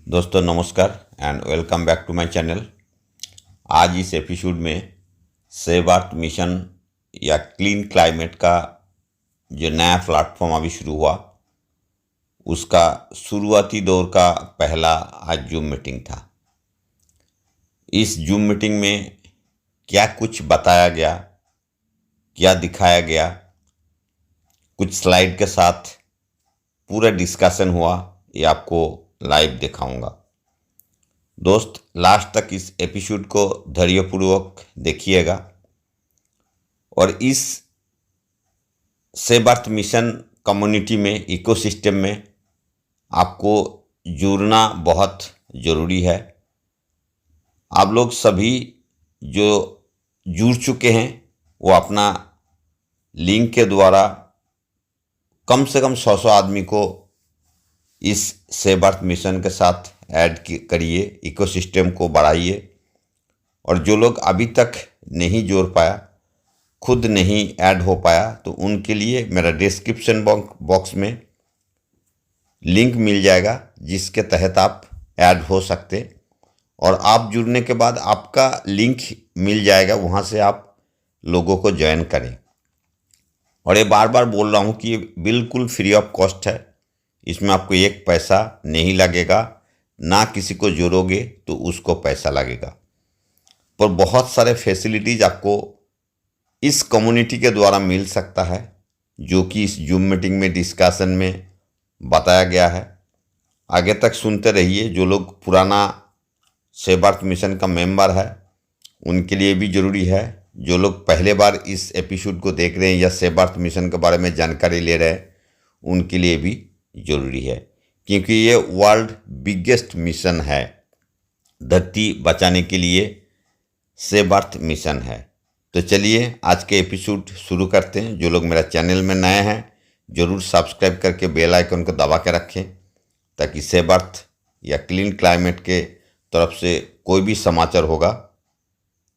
दोस्तों नमस्कार and welcome back to my channel. आज इस एपिसोड में सेव अर्थ मिशन या क्लीन क्लाइमेट का जो नया प्लेटफॉर्म अभी शुरू हुआ, उसका शुरुआती दौर का पहला आज जूम मीटिंग था। इस जूम मीटिंग में क्या कुछ बताया गया, क्या दिखाया गया, कुछ स्लाइड के साथ पूरा डिस्कशन हुआ, ये आपको लाइव दिखाऊंगा। दोस्त लास्ट तक इस एपिसोड को धैर्यपूर्वक देखिएगा और इस सेव अर्थ मिशन कम्युनिटी में, इकोसिस्टम में आपको जुड़ना बहुत ज़रूरी है। आप लोग सभी जो जुड़ चुके हैं वो अपना लिंक के द्वारा कम से कम 100 आदमी को इस सेव अर्थ मिशन के साथ ऐड करिए, इकोसिस्टम को बढ़ाइए। और जो लोग अभी तक नहीं जोड़ पाया, खुद नहीं ऐड हो पाया, तो उनके लिए मेरा डिस्क्रिप्शन बॉक्स में लिंक मिल जाएगा जिसके तहत आप ऐड हो सकते। और आप जुड़ने के बाद आपका लिंक मिल जाएगा, वहाँ से आप लोगों को ज्वाइन करें। और ये बार बार बोल रहा हूँ कि ये बिल्कुल फ्री ऑफ कॉस्ट है, इसमें आपको एक पैसा नहीं लगेगा, ना किसी को जोड़ोगे तो उसको पैसा लगेगा। पर बहुत सारे फैसिलिटीज़ आपको इस कम्युनिटी के द्वारा मिल सकता है, जो कि इस जूम मीटिंग में डिस्कशन में बताया गया है। आगे तक सुनते रहिए। जो लोग पुराना सेव अर्थ मिशन का मेंबर है उनके लिए भी ज़रूरी है। जो लोग पहले बार इस एपिसोड को देख रहे हैं या सेव अर्थ मिशन के बारे में जानकारी ले रहे हैं, उनके लिए भी ज़रूरी है, क्योंकि ये वर्ल्ड बिगेस्ट मिशन है। धरती बचाने के लिए सेव अर्थ मिशन है। तो चलिए आज के एपिसोड शुरू करते हैं। जो लोग मेरा चैनल में नए हैं ज़रूर सब्सक्राइब करके बेल आइकन को दबा के रखें, ताकि सेव अर्थ या क्लीन क्लाइमेट के तरफ से कोई भी समाचार होगा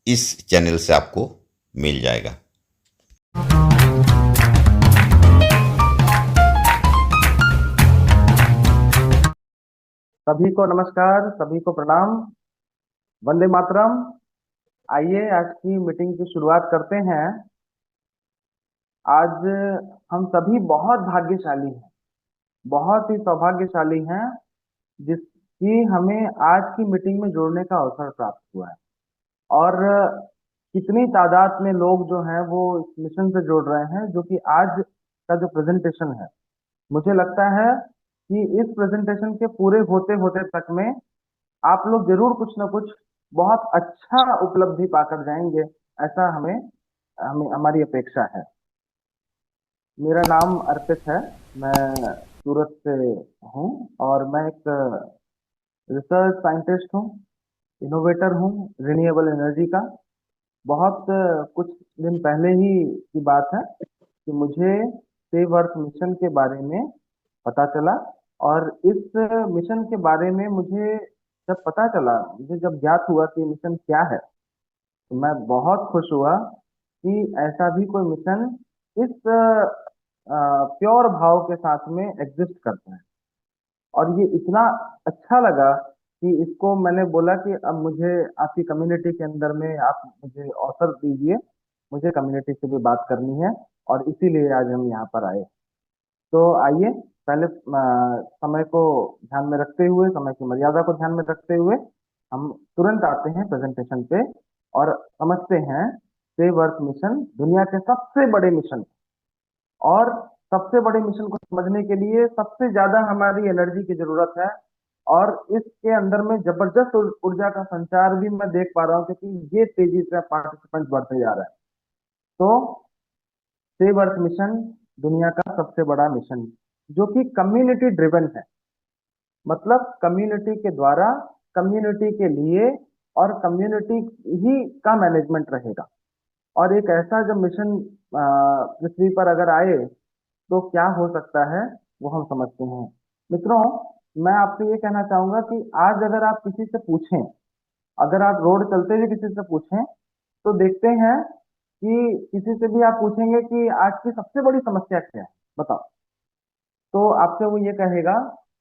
इस चैनल से आपको मिल जाएगा। सभी को नमस्कार, सभी को प्रणाम, वंदे मातरम। आइए आज की मीटिंग की शुरुआत करते हैं। आज हम सभी बहुत भाग्यशाली हैं, बहुत ही सौभाग्यशाली हैं जिसकी हमें आज की मीटिंग में जुड़ने का अवसर प्राप्त हुआ है। और कितनी तादाद में लोग जो हैं वो इस मिशन से जुड़ रहे हैं, जो कि आज का जो प्रेजेंटेशन है, मुझे लगता है कि इस प्रेजेंटेशन के पूरे होते होते तक में आप लोग जरूर कुछ ना कुछ बहुत अच्छा उपलब्धि पाकर जाएंगे, ऐसा हमें हमें हमारी अपेक्षा है। मेरा नाम अर्पित है, मैं सूरत से हूँ और मैं एक रिसर्च साइंटिस्ट हूँ, इनोवेटर हूँ रिन्यूएबल एनर्जी का। बहुत कुछ दिन पहले ही की बात है कि मुझे सेव अर्थ मिशन के बारे में पता चला। और इस मिशन के बारे में मुझे जब पता चला, मुझे जब ज्ञात हुआ कि मिशन क्या है, तो मैं बहुत खुश हुआ कि ऐसा भी कोई मिशन इस प्योर भाव के साथ में एग्जिस्ट करता है। और ये इतना अच्छा लगा कि इसको मैंने बोला कि अब मुझे आपकी कम्युनिटी के अंदर में आप मुझे अवसर दीजिए, मुझे कम्युनिटी से भी बात करनी है। और इसीलिए आज हम यहाँ पर आए। तो आइए पहले समय को ध्यान में रखते हुए, समय की मर्यादा को ध्यान में रखते हुए हम तुरंत आते हैं प्रेजेंटेशन पे और समझते हैं सेव अर्थ मिशन दुनिया के सबसे बड़े मिशन। और सबसे बड़े मिशन को समझने के लिए सबसे ज्यादा हमारी एनर्जी की जरूरत है। और इसके अंदर में जबरदस्त ऊर्जा का संचार भी मैं देख पा रहा हूँ, क्योंकि ये तेजी से पार्टिसिपेंट बढ़ते जा रहा है। तो सेव अर्थ मिशन दुनिया का सबसे बड़ा मिशन, जो कि कम्युनिटी ड्रिवन है। मतलब कम्युनिटी के द्वारा, कम्युनिटी के लिए, और कम्युनिटी ही का मैनेजमेंट रहेगा। और एक ऐसा जब मिशन पृथ्वी पर अगर आए तो क्या हो सकता है वो हम समझते हैं। मित्रों, मैं आपसे ये कहना चाहूंगा कि आज अगर आप किसी से पूछें, अगर आप रोड चलते हुए किसी से पूछें, तो देखते हैं कि किसी से भी आप पूछेंगे कि आज की सबसे बड़ी समस्या क्या है, बताओ, तो आपसे वो ये कहेगा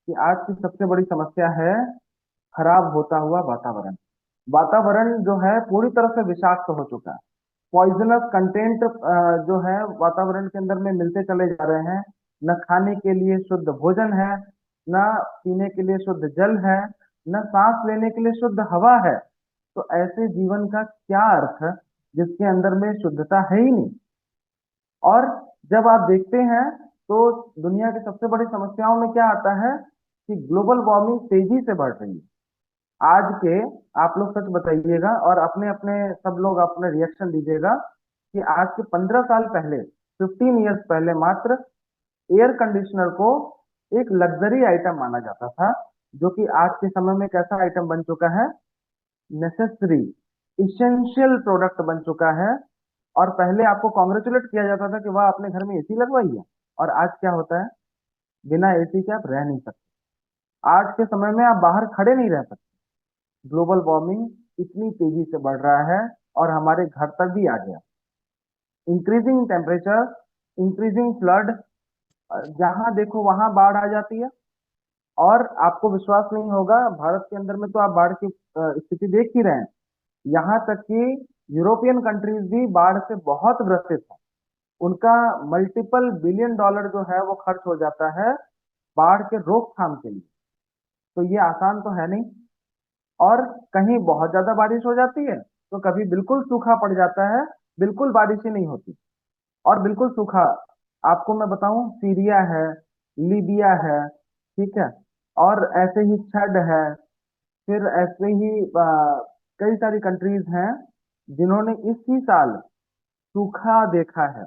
कि आज की सबसे बड़ी समस्या है खराब होता हुआ वातावरण। वातावरण जो है पूरी तरह से विषाक्त हो चुका है। पॉइजनस कंटेंट जो है वातावरण के अंदर में मिलते चले जा रहे हैं। न खाने के लिए शुद्ध भोजन है, न पीने के लिए शुद्ध जल है, न सांस लेने के लिए शुद्ध हवा है। तो ऐसे जीवन का क्या अर्थ है जिसके अंदर में शुद्धता है ही नहीं। और जब आप देखते हैं तो दुनिया की सबसे बड़ी समस्याओं में क्या आता है कि ग्लोबल वार्मिंग तेजी से बढ़ रही है। आज के, आप लोग सच बताइएगा और अपने अपने सब लोग अपने रिएक्शन दीजिएगा कि आज के 15 साल पहले, 15 ईयर्स पहले मात्र, एयर कंडीशनर को एक लग्जरी आइटम माना जाता था, जो कि आज के समय में कैसा आइटम बन चुका है, नेसेसरी, इसेंशियल प्रोडक्ट बन चुका है। और पहले आपको कॉन्ग्रेचुलेट किया जाता था कि वाह आपने घर में एसी लगवाई है। और आज क्या होता है, बिना एसी के आप रह नहीं सकते। आज के समय में आप बाहर खड़े नहीं रह सकते। ग्लोबल वार्मिंग इतनी तेजी से बढ़ रहा है और हमारे घर तक भी आ गया। इंक्रीजिंग टेम्परेचर, इंक्रीजिंग फ्लड, जहां देखो वहां बाढ़ आ जाती है। और आपको विश्वास नहीं होगा, भारत के अंदर में तो आप बाढ़ की स्थिति देख ही रहे हैं। यहाँ तक कि यूरोपियन कंट्रीज भी बाढ़ से बहुत ग्रसित है। उनका मल्टीपल बिलियन डॉलर जो है वो खर्च हो जाता है बाढ़ के रोकथाम के लिए। तो ये आसान तो है नहीं। और कहीं बहुत ज्यादा बारिश हो जाती है तो कभी बिल्कुल सूखा पड़ जाता है, बिल्कुल बारिश ही नहीं होती। और बिल्कुल सूखा, आपको मैं बताऊं, सीरिया है, लीबिया है, ठीक है, और ऐसे ही छड है, फिर ऐसे ही कई सारी कंट्रीज हैं जिन्होंने इसी साल सूखा देखा है।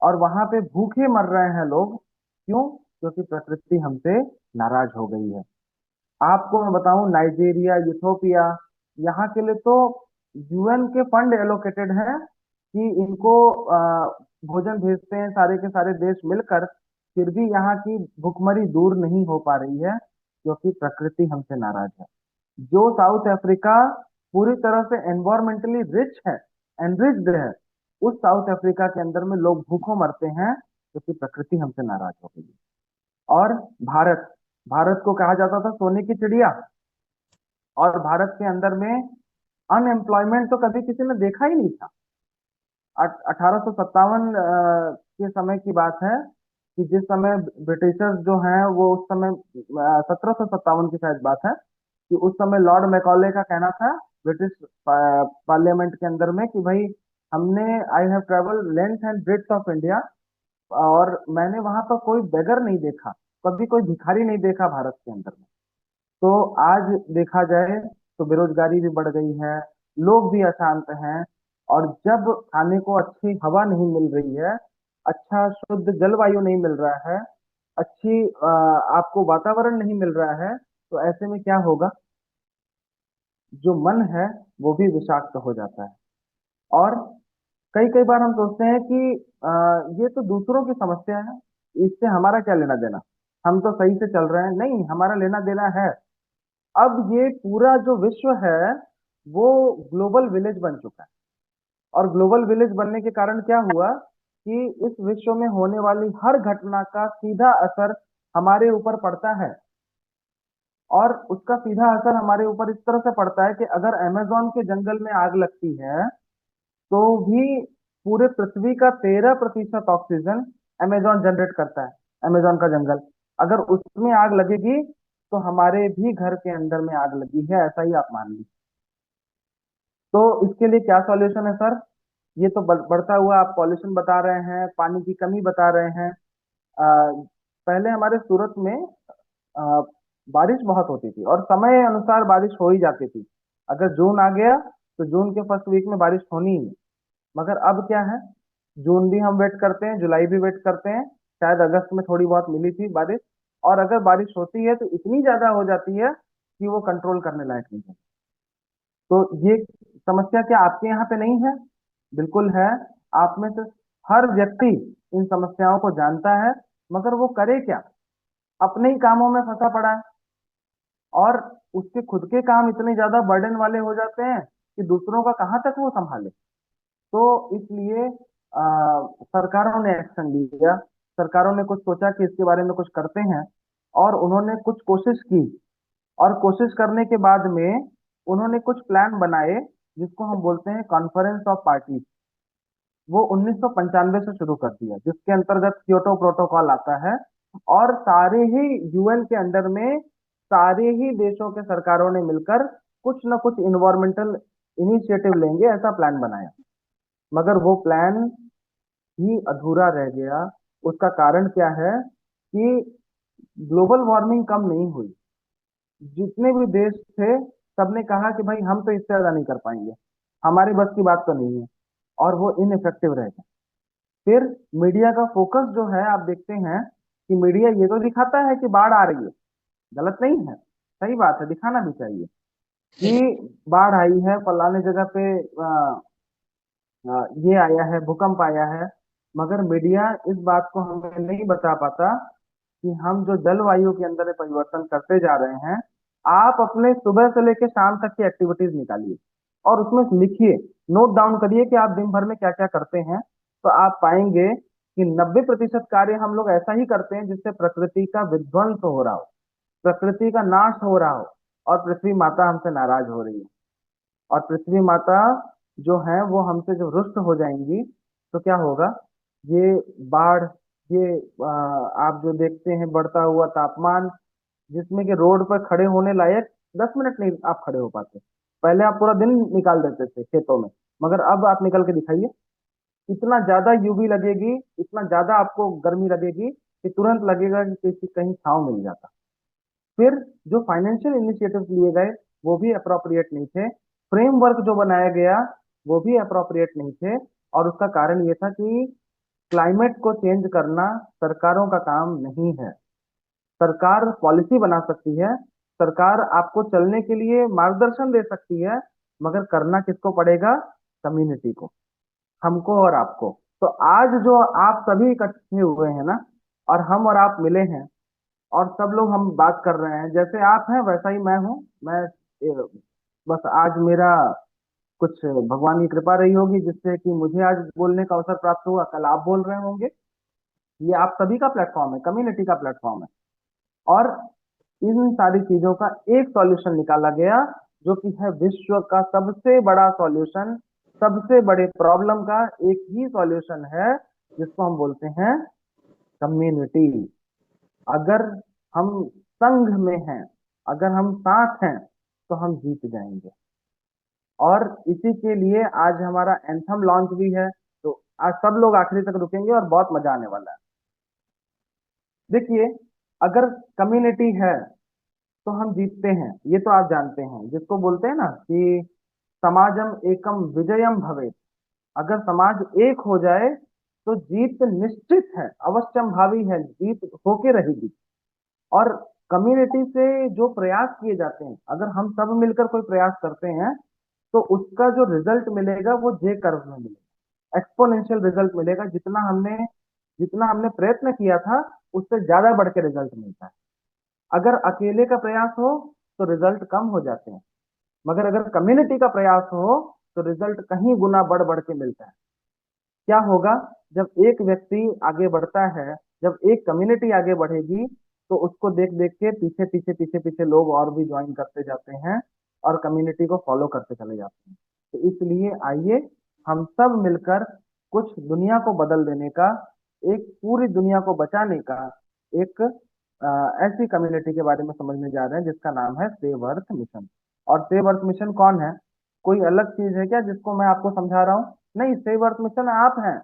और वहां पे भूखे मर रहे हैं लोग। क्यों? क्योंकि प्रकृति हमसे नाराज हो गई है। आपको मैं बताऊं, नाइजीरिया, यूथोपिया, यहाँ के लिए तो यूएन के फंड एलोकेटेड हैं कि इनको भोजन भेजते हैं सारे के सारे देश मिलकर। फिर भी यहाँ की भुखमरी दूर नहीं हो पा रही है क्योंकि प्रकृति हमसे नाराज है। जो साउथ अफ्रीका पूरी तरह से एनवायरमेंटली रिच है, एनरिच्ड है, उस साउथ अफ्रीका के अंदर में लोग भूखों मरते हैं क्योंकि प्रकृति हमसे नाराज हो गई है। और भारत, भारत को कहा जाता था सोने की चिड़िया। और भारत के अंदर में अनएम्प्लॉयमेंट तो कभी किसी ने देखा ही नहीं था। 1857 के समय की बात है कि जिस समय ब्रिटिशर्स जो हैं वो उस समय, 1757 की शायद बात है, कि उस समय लॉर्ड मैकॉले का कहना था ब्रिटिश पार्लियामेंट के अंदर में कि भाई हमने, I have travel length and breadth of India, और मैंने वहां पर कोई बेगर नहीं देखा, कभी कोई भिखारी नहीं देखा भारत के अंदर में। तो आज देखा जाए तो बेरोजगारी भी बढ़ गई है, लोग भी अशांत हैं। और जब खाने को अच्छी हवा नहीं मिल रही है, अच्छा शुद्ध जलवायु नहीं मिल रहा है, अच्छी आपको वातावरण नहीं मिल रहा है, तो ऐसे में क्या होगा, जो मन है वो भी विषाक्त हो जाता है। और कई कई बार हम सोचते हैं कि ये तो दूसरों की समस्या है, इससे हमारा क्या लेना देना, हम तो सही से चल रहे हैं। नहीं, हमारा लेना देना है। अब ये पूरा जो विश्व है वो ग्लोबल विलेज बन चुका है। और ग्लोबल विलेज बनने के कारण क्या हुआ कि इस विश्व में होने वाली हर घटना का सीधा असर हमारे ऊपर पड़ता है। और उसका सीधा असर हमारे ऊपर इस तरह से पड़ता है कि अगर अमेजोन के जंगल में आग लगती है तो भी पूरे पृथ्वी का 13% ऑक्सीजन अमेजोन जनरेट करता है। अमेजोन का जंगल, अगर उसमें आग लगेगी तो हमारे भी घर के अंदर में आग लगी है, ऐसा ही आप मान लीजिए। तो इसके लिए क्या सॉल्यूशन है सर? ये तो बढ़ता हुआ आप पॉल्यूशन बता रहे हैं, पानी की कमी बता रहे हैं। पहले हमारे सूरत में अ, बारिश बहुत होती थी और समय अनुसार बारिश हो ही जाती थी। अगर जून आ गया तो जून के फर्स्ट वीक में बारिश होनी ही है। मगर अब क्या है, जून भी हम वेट करते हैं, जुलाई भी वेट करते हैं, शायद अगस्त में थोड़ी बहुत मिली थी बारिश। और अगर बारिश होती है तो इतनी ज्यादा हो जाती है कि वो कंट्रोल करने लायक नहीं है। तो ये समस्या क्या आपके यहाँ पे नहीं है? बिल्कुल है। आप में से हर व्यक्ति इन समस्याओं को जानता है, मगर वो करे क्या? अपने ही कामों में फंसा पड़ा है। और उसके खुद के काम इतने ज्यादा बर्डन वाले हो जाते हैं कि दूसरों का कहाँ तक वो संभाले। तो इसलिए सरकारों ने एक्शन लिया। सरकारों ने कुछ सोचा कि इसके बारे में कुछ करते हैं, और उन्होंने कुछ कोशिश की। और कोशिश करने के बाद में उन्होंने कुछ प्लान बनाए जिसको हम बोलते हैं कॉन्फ्रेंस ऑफ पार्टीज। वो 1995 से शुरू कर दिया, जिसके अंतर्गत क्योटो प्रोटोकॉल आता है। और सारे ही यूएन के अंडर में सारे ही देशों के सरकारों ने मिलकर कुछ ना कुछ इन्वायरमेंटल इनिशिएटिव लेंगे, ऐसा प्लान बनाया। मगर वो प्लान ही अधूरा रह गया। उसका कारण क्या है कि ग्लोबल वार्मिंग कम नहीं हुई। जितने भी देश थे सबने कहा कि भाई हम तो इससे ज्यादा नहीं कर पाएंगे, हमारी बस की बात तो नहीं है, और वो इनइफेक्टिव रह गए। फिर मीडिया का फोकस जो है, आप देखते हैं कि मीडिया ये तो दिखाता है कि बाढ़ आ रही है, गलत नहीं है, सही बात है, दिखाना भी चाहिए कि बाढ़ आई है फलाने जगह पे, ये आया है, भूकंप आया है। मगर मीडिया इस बात को हमें नहीं बता पाता कि हम जो जलवायु के अंदर परिवर्तन करते जा रहे हैं। आप अपने सुबह से लेकर शाम तक की एक्टिविटीज निकालिए और उसमें लिखिए, नोट डाउन करिए कि आप दिन भर में क्या क्या करते हैं। तो आप पाएंगे कि 90% कार्य हम लोग ऐसा ही करते हैं जिससे प्रकृति का विध्वंस हो रहा हो, प्रकृति का नाश हो रहा हो, और पृथ्वी माता हमसे नाराज हो रही है। और पृथ्वी माता जो है वो हमसे जब रुष्ट हो जाएंगी तो क्या होगा? ये बाढ़, ये आप जो देखते हैं बढ़ता हुआ तापमान, जिसमें कि रोड पर खड़े होने लायक 10 मिनट नहीं आप खड़े हो पाते। पहले आप पूरा दिन निकाल देते थे खेतों में, मगर अब आप निकल के दिखाइए, इतना ज्यादा यूवी लगेगी, इतना ज्यादा आपको गर्मी लगेगी कि तुरंत लगेगा कि किसी कहीं छांव मिल जाता। फिर जो फाइनेंशियल इनिशिएटिव लिए गए वो भी अप्रोप्रिएट नहीं थे। फ्रेमवर्क जो बनाया गया वो भी अप्रोप्रिएट नहीं थे। और उसका कारण ये था कि क्लाइमेट को चेंज करना सरकारों का काम नहीं है। सरकार पॉलिसी बना सकती है, सरकार आपको चलने के लिए मार्गदर्शन दे सकती है, मगर करना किसको पड़ेगा? कम्युनिटी को, हमको और आपको। तो आज जो आप सभी इकट्ठे हुए हैं ना, और हम और आप मिले हैं, और सब लोग हम बात कर रहे हैं, जैसे आप हैं वैसा ही मैं हूँ। मैं बस आज मेरा कुछ भगवान की कृपा रही होगी जिससे कि मुझे आज बोलने का अवसर प्राप्त हुआ, कल आप बोल रहे होंगे। ये आप सभी का प्लेटफॉर्म है, कम्युनिटी का प्लेटफॉर्म है। और इन सारी चीजों का एक सॉल्यूशन निकाला गया, जो कि है विश्व का सबसे बड़ा सॉल्यूशन। सबसे बड़े प्रॉब्लम का एक ही सॉल्यूशन है, जिसको हम बोलते हैं कम्युनिटी। अगर हम संघ में हैं, अगर हम साथ हैं, तो हम जीत जाएंगे। और इसी के लिए आज हमारा एंथम लॉन्च भी है। तो आज सब लोग आखिरी तक रुकेंगे और बहुत मजा आने वाला है। देखिए, अगर कम्युनिटी है तो हम जीतते हैं, ये तो आप जानते हैं, जिसको बोलते हैं ना कि समाजम एकम विजयम भवेत्। अगर समाज एक हो जाए तो जीत निश्चित है, अवश्यम भावी है, जीत होके रहेगी। और कम्युनिटी से जो प्रयास किए जाते हैं, अगर हम सब मिलकर कोई प्रयास करते हैं तो उसका जो रिजल्ट मिलेगा वो जे कर्व में मिलेगा, एक्सपोनेंशियल रिजल्ट मिलेगा। जितना हमने प्रयत्न किया था उससे ज्यादा बढ़ के रिजल्ट मिलता है। अगर अकेले का प्रयास हो तो रिजल्ट कम हो जाते हैं, मगर अगर कम्युनिटी का प्रयास हो तो रिजल्ट कहीं गुना बढ़ बढ़ के मिलता है। क्या होगा? जब एक व्यक्ति आगे बढ़ता है, जब एक कम्युनिटी आगे बढ़ेगी, तो उसको देख देख के पीछे पीछे पीछे पीछे लोग और भी ज्वाइन करते जाते हैं और कम्युनिटी को फॉलो करते चले जाते हैं। तो इसलिए आइए हम सब मिलकर कुछ दुनिया को बदल देने का, एक पूरी दुनिया को बचाने का एक ऐसी कम्युनिटी के बारे में समझने जा रहे हैं जिसका नाम है सेव अर्थ मिशन। और सेव अर्थ मिशन कौन है? कोई अलग चीज है क्या जिसको मैं आपको समझा रहा हूँ? नहीं, सेव अर्थ मिशन आप हैं।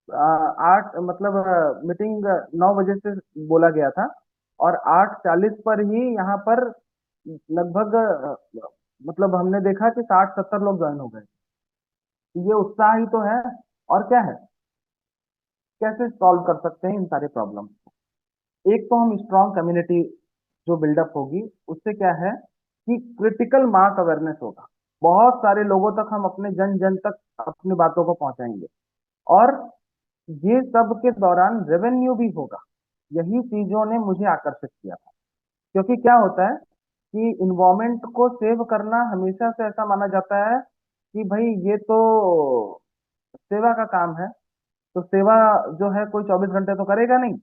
आठ मतलब मीटिंग 9 बजे से बोला गया था, और 8:40 पर ही यहाँ पर लगभग मतलब हमने देखा कि 60-70 लोग ज्वाइन हो गए। ये उत्साह ही तो है, और क्या है? कैसे सॉल्व कर सकते हैं इन सारे प्रॉब्लम? एक तो हम स्ट्रॉन्ग कम्युनिटी जो बिल्डअप होगी, उससे क्या है कि क्रिटिकल मास अवेयरनेस होगा। बहुत सारे लोगों तक हम अपने जन जन तक अपनी बातों को पहुंचाएंगे। और ये सब के दौरान रेवेन्यू भी होगा। यही चीजों ने मुझे आकर्षित किया था। क्योंकि क्या होता है कि इन्वायरमेंट को सेव करना हमेशा से ऐसा माना जाता है कि भाई ये तो सेवा का काम है। तो सेवा जो है कोई 24 घंटे तो करेगा नहीं।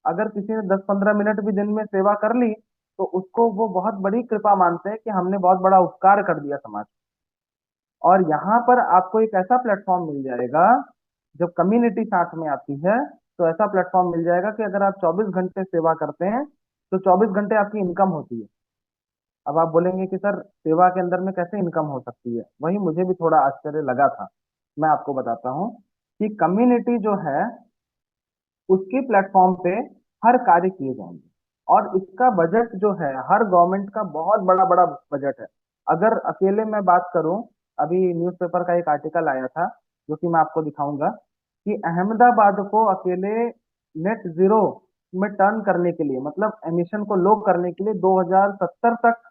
अगर किसी ने 10-15 मिनट भी दिन में सेवा कर ली तो उसको वो बहुत बड़ी कृपा मानते हैं कि हमने बहुत बड़ा उपकार कर दिया समाज को। और यहाँ पर आपको एक ऐसा प्लेटफॉर्म मिल जाएगा, जब कम्युनिटी साथ में आती है तो ऐसा प्लेटफॉर्म मिल जाएगा कि अगर आप 24 घंटे सेवा करते हैं तो 24 घंटे आपकी इनकम होती है। अब आप बोलेंगे कि सर सेवा के अंदर में कैसे इनकम हो सकती है, वही मुझे भी थोड़ा आश्चर्य लगा था। मैं आपको बताता हूँ कि कम्युनिटी जो है उसके प्लेटफॉर्म पे हर कार्य किए जाएंगे, और इसका बजट जो है हर गवर्नमेंट का बहुत बड़ा बड़ा बजट है। अगर अकेले मैं बात करूं, अभी न्यूज़पेपर का एक आर्टिकल आया था जो कि मैं आपको दिखाऊंगा कि अहमदाबाद को अकेले नेट जीरो में टर्न करने के लिए, मतलब एमिशन को लो करने के लिए 2070 तक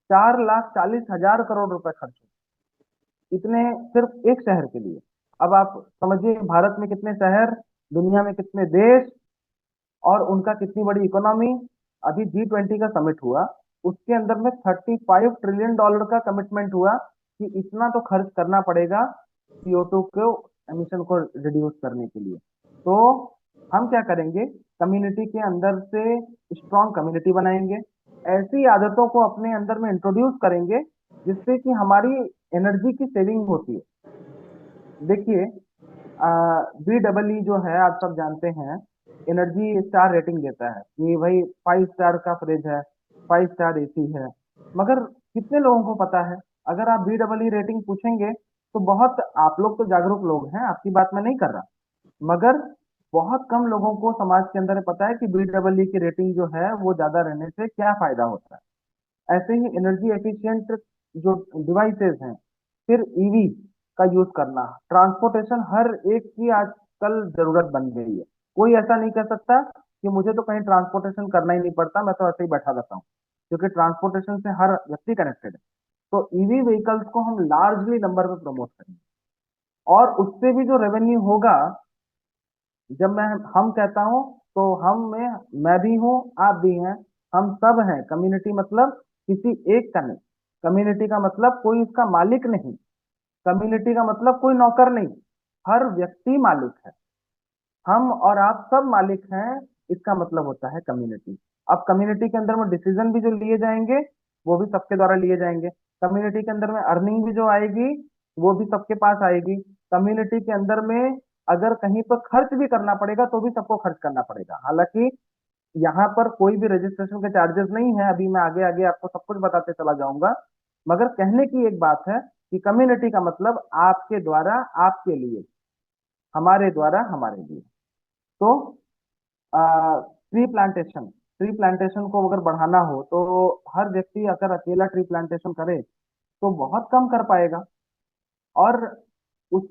4,40,000 करोड़ रुपए खर्च हुए, इतने सिर्फ एक शहर के लिए। अब आप समझिए भारत में कितने शहर, दुनिया में कितने देश, और उनका कितनी बड़ी इकोनॉमी। अभी G20 का समिट हुआ, उसके अंदर में $35 ट्रिलियन का कमिटमेंट हुआ कि इतना तो खर्च करना पड़ेगा CO2 को, एमिशन को रिड्यूस करने के लिए। तो हम क्या करेंगे, कम्युनिटी के अंदर से स्ट्रॉन्ग कम्युनिटी बनाएंगे, ऐसी आदतों को अपने अंदर में इंट्रोड्यूस करेंगे जिससे कि हमारी एनर्जी की सेविंग होती है। देखिए, BEE जो है आप सब जानते हैं, एनर्जी स्टार रेटिंग देता है कि भाई 5 स्टार का फ्रिज है, 5 स्टार AC है। मगर कितने लोगों को पता है, अगर आप BEE रेटिंग पूछेंगे तो बहुत, आप लोग तो जागरूक लोग हैं, आपकी बात मैं नहीं कर रहा, मगर बहुत कम लोगों को समाज के अंदर पता है कि BEE की रेटिंग जो है वो ज्यादा रहने से क्या फायदा होता है। ऐसे ही एनर्जी एफिशिएंट जो डिवाइसेस हैं, फिर EV का यूज करना, ट्रांसपोर्टेशन हर एक की आजकल जरूरत बन गई है। कोई ऐसा नहीं कह सकता कि मुझे तो कहीं ट्रांसपोर्टेशन करना ही नहीं पड़ता, मैं तो ऐसे ही बैठा रहता हूँ, क्योंकि ट्रांसपोर्टेशन से हर व्यक्ति कनेक्टेड है। तो EV व्हीकल्स को हम लार्जली नंबर में प्रमोट करेंगे, और उससे भी जो रेवेन्यू होगा, जब मैं हम कहता हूँ तो हम में मैं भी हूँ, आप भी हैं, हम सब हैं। कम्युनिटी मतलब किसी एक का नहीं, कम्युनिटी का मतलब कोई इसका मालिक नहीं, कम्युनिटी का मतलब कोई नौकर नहीं, हर व्यक्ति मालिक है। हम और आप सब मालिक हैं, इसका मतलब होता है कम्युनिटी। अब कम्युनिटी के अंदर में डिसीजन भी जो लिए जाएंगे वो भी सबके द्वारा लिए जाएंगे। कम्युनिटी के अंदर में अर्निंग भी जो आएगी वो भी सबके पास आएगी। कम्युनिटी के अंदर में अगर कहीं पर खर्च भी करना पड़ेगा तो भी सबको खर्च करना पड़ेगा। हालांकि यहाँ पर कोई भी रजिस्ट्रेशन के चार्जेस नहीं है, अभी मैं आगे आगे आपको सब कुछ बताते चला जाऊंगा। मगर कहने की एक बात है कि कम्युनिटी का मतलब आपके द्वारा आपके लिए, हमारे द्वारा हमारे लिए। तो ट्री प्लांटेशन को अगर बढ़ाना हो तो हर व्यक्ति अगर अकेला ट्री प्लांटेशन करे तो बहुत कम कर पाएगा, और उस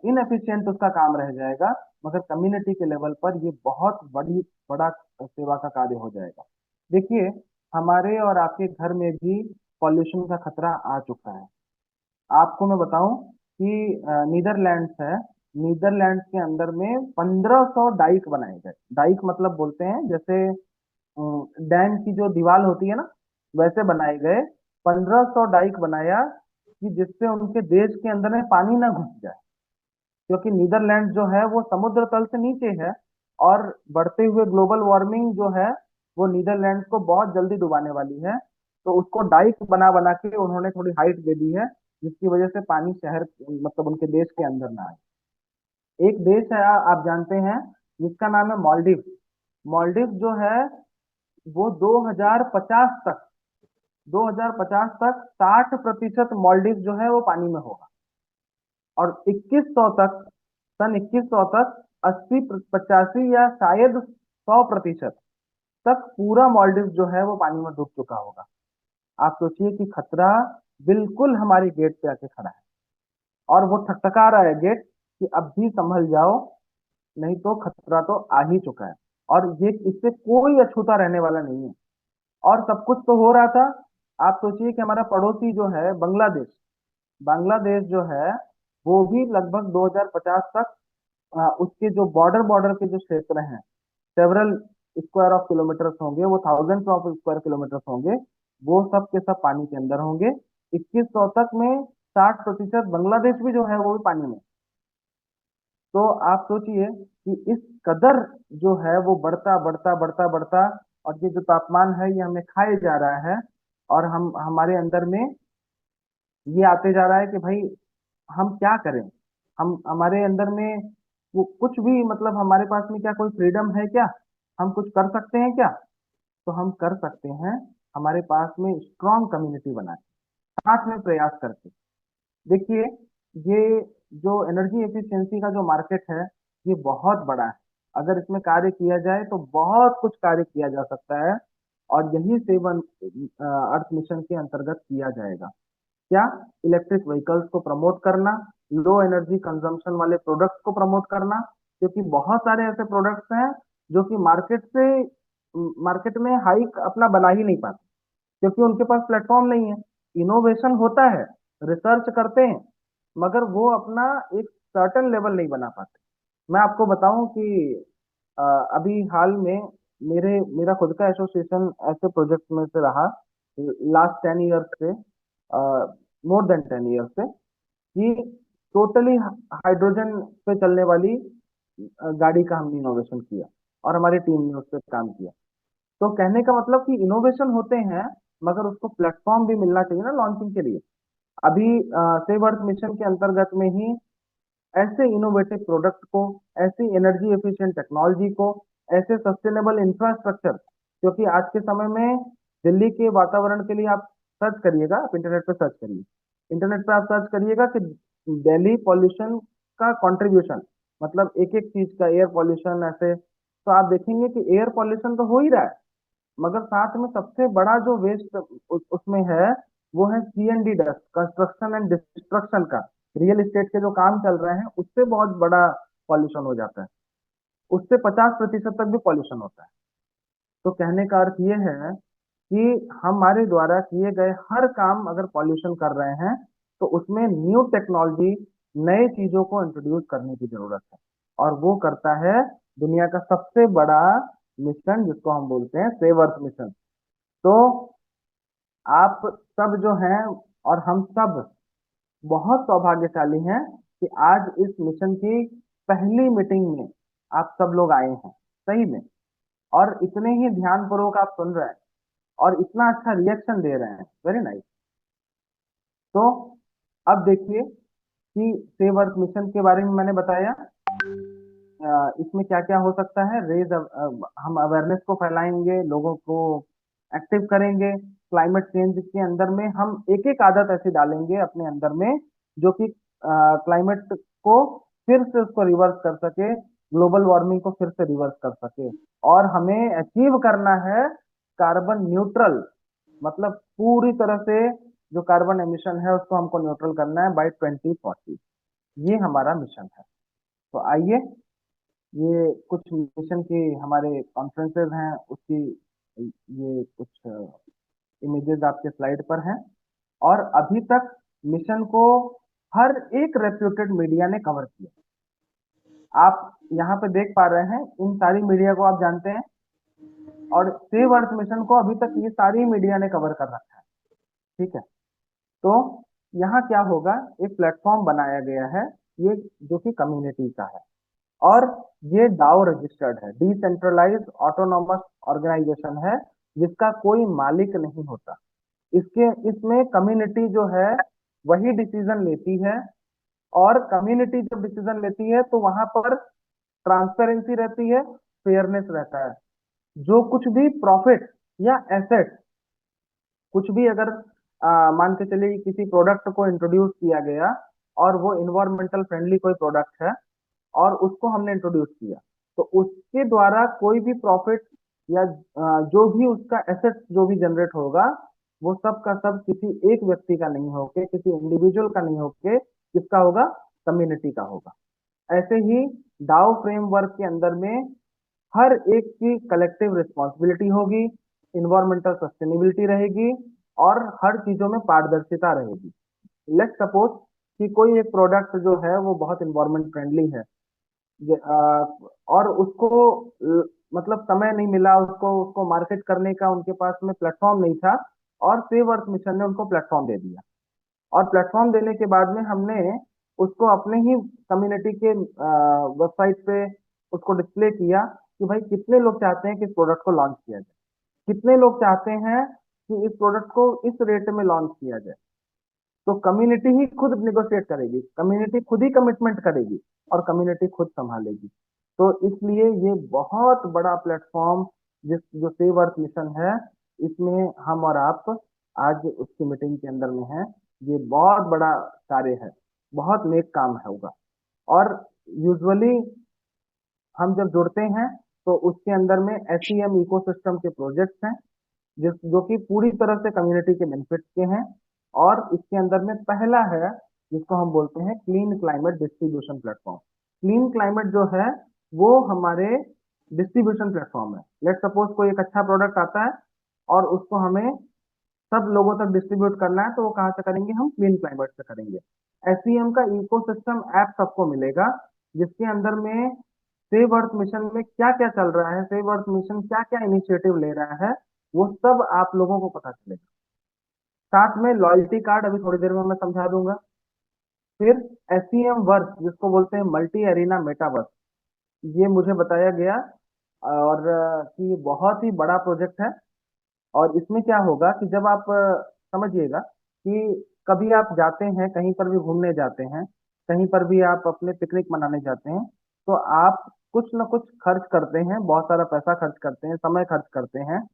इनएफिशिएंट उसका काम रह जाएगा। मगर कम्युनिटी के लेवल पर ये बहुत बड़ा सेवा का कार्य हो जाएगा। देखिए, हमारे और आपके घर में भी पॉल्यूशन का खतरा आ चुका है। आपको मैं बताऊं कि नीदरलैंड्स है, नीदरलैंड्स के अंदर में 1500 डाइक बनाए गए। डाइक मतलब बोलते हैं जैसे डैम की जो दीवार होती है ना, वैसे बनाए गए। 1500 डाइक बनाया कि जिससे उनके देश के अंदर में पानी ना घुस जाए, क्योंकि नीदरलैंड जो है वो समुद्र तल से नीचे है, और बढ़ते हुए ग्लोबल वार्मिंग जो है वो नीदरलैंड को बहुत जल्दी डुबाने वाली है। तो उसको डाइक बना बना के उन्होंने थोड़ी हाइट दे दी है, जिसकी वजह से पानी शहर, मतलब उनके देश के अंदर ना आए। एक देश है, आप जानते हैं, जिसका नाम है मालदीव। मालदीव जो है वो 2050 तक 60% मालदीव जो है वो पानी में होगा, और 2100 तक, सन 2100 तक 80 85 या शायद 100% तक पूरा मालदीव जो है वो पानी में डूब चुका होगा। आप सोचिए कि खतरा बिल्कुल हमारी गेट पे आके खड़ा है, और वो ठकठका रहा है गेट कि अब भी संभल जाओ, नहीं तो खतरा तो आ ही चुका है। और ये, इससे कोई अछूता रहने वाला नहीं है, और सब कुछ तो हो रहा था। आप सोचिए कि हमारा पड़ोसी जो है बांग्लादेश, बांग्लादेश जो है वो भी लगभग 2050 तक उसके जो बॉर्डर बॉर्डर के जो क्षेत्र हैं, सेवरल स्क्वायर ऑफ किलोमीटर्स होंगे, वो थाउजेंड्स ऑफ स्क्वायर किलोमीटर्स होंगे, वो सब के सब पानी के अंदर होंगे। 2100 तक में 60% बांग्लादेश भी जो है वो भी पानी में। तो आप सोचिए कि इस कदर जो है वो बढ़ता बढ़ता बढ़ता बढ़ता और ये जो तापमान है ये हमें खाए जा रहा है, और हम हमारे अंदर में ये आते जा रहा है कि भाई हम क्या करें। हम हमारे अंदर में वो कुछ भी, मतलब हमारे पास में क्या कोई फ्रीडम है क्या? हम कुछ कर सकते हैं क्या? तो हम कर सकते हैं, हमारे पास में स्ट्रांग कम्युनिटी बनाए, साथ में प्रयास करके। देखिए, ये जो एनर्जी एफिशिएंसी का जो मार्केट है, ये बहुत बड़ा है। अगर इसमें कार्य किया जाए तो बहुत कुछ कार्य किया जा सकता है, और यही सेवन अर्थ मिशन के अंतर्गत किया जाएगा। क्या? इलेक्ट्रिक व्हीकल्स को प्रमोट करना, लो एनर्जी कंजम्पशन वाले प्रोडक्ट्स को प्रमोट करना, क्योंकि बहुत सारे ऐसे प्रोडक्ट्स हैं जो कि मार्केट में हाइक अपना बना ही नहीं पाते, क्योंकि उनके पास प्लेटफॉर्म नहीं है। इनोवेशन होता है, रिसर्च करते हैं, मगर वो अपना एक सर्टन लेवल नहीं बना पाते। मैं आपको बताऊं कि अ, अभी हाल में मेरा खुद का एसोसिएशन ऐसे प्रोजेक्ट में से रहा लास्ट 10 ईयर्स से, मोर देन 10 ईयर्स से, कि टोटली हाइड्रोजन पे चलने वाली गाड़ी का हमने इनोवेशन किया, और हमारी टीम ने उस पर काम किया। तो कहने का मतलब कि इनोवेशन होते हैं, मगर उसको प्लेटफॉर्म भी मिलना चाहिए ना लॉन्चिंग के लिए। अभी सेव अर्थ मिशन के अंतर्गत में ही ऐसे इनोवेटिव प्रोडक्ट को, ऐसी एनर्जी एफिशिएंट टेक्नोलॉजी को, ऐसे सस्टेनेबल इंफ्रास्ट्रक्चर, क्योंकि आज के समय में दिल्ली के वातावरण के लिए आप सर्च करिएगा, आप इंटरनेट पे सर्च करिए, इंटरनेट पे आप सर्च करिएगा कि दिल्ली पॉल्यूशन का कंट्रीब्यूशन, मतलब एक एक चीज का, एयर पॉल्यूशन ऐसे, तो आप देखेंगे कि एयर पॉल्यूशन तो हो ही रहा है, मगर साथ में सबसे बड़ा जो वेस्ट उसमें है, वो है C&D dust, construction and destruction का। रियल एस्टेट के जो काम चल रहे हैं उससे बहुत बड़ा पॉल्यूशन हो जाता है, उससे 50% तक भी पॉल्यूशन होता है। तो कहने का अर्थ ये है कि हमारे द्वारा किए गए हर काम अगर पॉल्यूशन कर रहे हैं, तो उसमें न्यू टेक्नोलॉजी, नए चीजों को इंट्रोड्यूस करने की जरूरत है, और वो करता है दुनिया का सबसे बड़ा मिशन, जिसको हम बोलते हैं सेव अर्थ मिशन। तो आप सब जो हैं, और हम सब बहुत सौभाग्यशाली हैं कि आज इस मिशन की पहली मीटिंग में आप सब लोग आए हैं, सही में, और इतने ही ध्यानपूर्वक आप सुन रहे हैं, और इतना अच्छा रिएक्शन दे रहे हैं, वेरी नाइस। तो अब देखिए कि सेव अर्थ मिशन के बारे में मैंने बताया, इसमें क्या क्या हो सकता है। हम अवेयरनेस को फैलाएंगे, लोगों को एक्टिव करेंगे। क्लाइमेट चेंज के अंदर में हम एक एक आदत ऐसी डालेंगे अपने अंदर में, जो कि क्लाइमेट को फिर से उसको रिवर्स कर सके, ग्लोबल वार्मिंग को फिर से रिवर्स कर सके। और हमें अचीव करना है कार्बन न्यूट्रल, मतलब पूरी तरह से जो कार्बन एमिशन है उसको हमको न्यूट्रल करना है बाय 2040। ये हमारा मिशन है। तो आइए, ये कुछ मिशन की हमारे कॉन्फ्रेंसेज हैं, उसकी ये कुछ इमेजेस आपके स्लाइड पर हैं। और अभी तक मिशन को हर एक रेप्यूटेड मीडिया ने कवर किया। आप यहाँ पे देख पा रहे हैं, इन सारी मीडिया को आप जानते हैं, और सेव अर्थ मिशन को अभी तक ये सारी मीडिया ने कवर कर रखा है। ठीक है। तो यहाँ क्या होगा, एक प्लेटफॉर्म बनाया गया है, ये जो कि कम्युनिटी का है, और ये डाओ रजिस्टर्ड है, डिसेंट्रलाइज्ड ऑटोनॉमस ऑर्गेनाइजेशन है, जिसका कोई मालिक नहीं होता। इसके इसमें कम्युनिटी जो है वही डिसीजन लेती है, और कम्युनिटी जब डिसीजन लेती है तो वहां पर ट्रांसपेरेंसी रहती है, फेयरनेस रहता है। जो कुछ भी प्रॉफिट या एसेट, कुछ भी अगर मान के चलिए कि किसी प्रोडक्ट को इंट्रोड्यूस किया गया, और वो इन्वायरमेंटल फ्रेंडली कोई प्रोडक्ट है, और उसको हमने इंट्रोड्यूस किया, तो उसके द्वारा कोई भी प्रॉफिट या जो भी उसका एसेट जो भी जनरेट होगा, वो सब का सब किसी एक व्यक्ति का नहीं होके, किसी इंडिविजुअल का नहीं होके, किसका होगा? कम्युनिटी का होगा। ऐसे ही डाउ फ्रेमवर्क के अंदर में हर एक की कलेक्टिव रिस्पॉन्सिबिलिटी होगी, इन्वायरमेंटल सस्टेनेबिलिटी रहेगी, और हर चीजों में पारदर्शिता रहेगी। लेट्स सपोज कि कोई एक प्रोडक्ट जो है वो बहुत इन्वायरमेंट फ्रेंडली है, और उसको मतलब समय नहीं मिला, उसको उसको मार्केट करने का उनके पास में प्लेटफॉर्म नहीं था, और सेव अर्थ मिशन ने उनको प्लेटफॉर्म दे दिया। और प्लेटफॉर्म देने के बाद में हमने उसको अपने ही कम्युनिटी के वेबसाइट पे उसको डिस्प्ले किया कि भाई कितने लोग चाहते हैं कि इस प्रोडक्ट को लॉन्च किया जाए। कितने लोग चाहते हैं कि इस प्रोडक्ट को इस रेट में लॉन्च किया जाए। तो कम्युनिटी ही खुद निगोशिएट करेगी, कम्युनिटी खुद ही कमिटमेंट करेगी और कम्युनिटी खुद संभालेगी। तो इसलिए ये बहुत बड़ा प्लेटफॉर्म जिस जो सेव अर्थ मिशन है, इसमें हम और आप आज उसकी मीटिंग के अंदर में हैं। ये बहुत बड़ा कार्य है, बहुत नेक काम है होगा। और यूजुअली हम जब जुड़ते हैं तो उसके अंदर में एसईएम इकोसिस्टम के प्रोजेक्ट्स हैं, जिस जो कि पूरी तरह से कम्युनिटी के बेनिफिट के हैं। और इसके अंदर में पहला है जिसको हम बोलते हैं clean climate distribution platform. Clean climate जो है वो हमारे डिस्ट्रीब्यूशन प्लेटफॉर्म है। लेट सपोज कोई एक अच्छा प्रोडक्ट आता है और उसको हमें सब लोगों तक डिस्ट्रीब्यूट करना है, तो वो कहाँ से करेंगे? हम क्लीन क्लाइमेट से करेंगे। एसईएम का इकोसिस्टम ऐप सबको मिलेगा, जिसके अंदर में सेव अर्थ मिशन में क्या क्या चल रहा है, सेव अर्थ मिशन क्या क्या इनिशिएटिव ले रहा है, वो सब आप लोगों को पता चलेगा। साथ में लॉयल्टी कार्ड अभी थोड़ी देर में मैं समझा दूंगा। फिर एसईएम वर्स जिसको बोलते हैं मल्टी एरिना मेटावर्स, ये मुझे बताया गया और कि ये बहुत ही बड़ा प्रोजेक्ट है। और इसमें क्या होगा कि जब आप समझिएगा कि कभी आप जाते हैं कहीं पर भी घूमने जाते हैं, कहीं पर भी आप अपने पिकनिक मनाने जाते हैं, तो आप कुछ ना कुछ खर्च करते हैं, बहुत सारा पैसा खर्च करते हैं, समय खर्च करते हैं।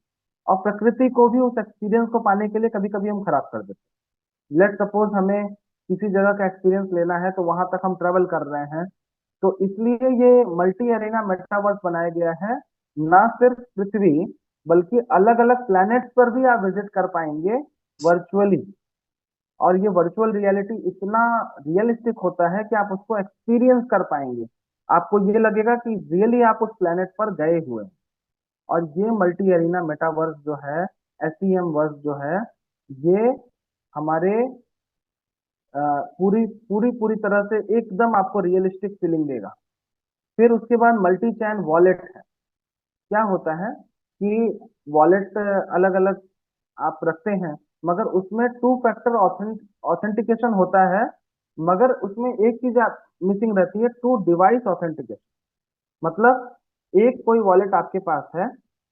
और प्रकृति को भी उस एक्सपीरियंस को पाने के लिए कभी कभी हम खराब कर देते हैं। लेट सपोज हमें किसी जगह का एक्सपीरियंस लेना है तो वहां तक हम ट्रेवल कर रहे हैं, तो इसलिए ये मल्टी एरिना मेटावर्स बनाया गया है। ना सिर्फ पृथ्वी बल्कि अलग अलग प्लैनेट्स पर भी आप विजिट कर पाएंगे वर्चुअली। और ये वर्चुअल रियलिटी इतना रियलिस्टिक होता है कि आप उसको एक्सपीरियंस कर पाएंगे। आपको ये लगेगा कि रियली आप उस प्लैनेट पर गए हुए हैं। और ये मल्टी एरिना मेटावर्स जो है, एसईएम वर्स जो है, ये हमारे पूरी पूरी पूरी तरह से एकदम आपको रियलिस्टिक फीलिंग देगा। फिर उसके बाद मल्टी चैन वॉलेट है। क्या होता है कि वॉलेट अलग अलग आप रखते हैं, मगर उसमें टू फैक्टर ऑथेंटिकेशन होता है। मगर उसमें एक चीज मिसिंग रहती है, टू डिवाइस ऑथेंटिकेशन। मतलब एक कोई वॉलेट आपके पास है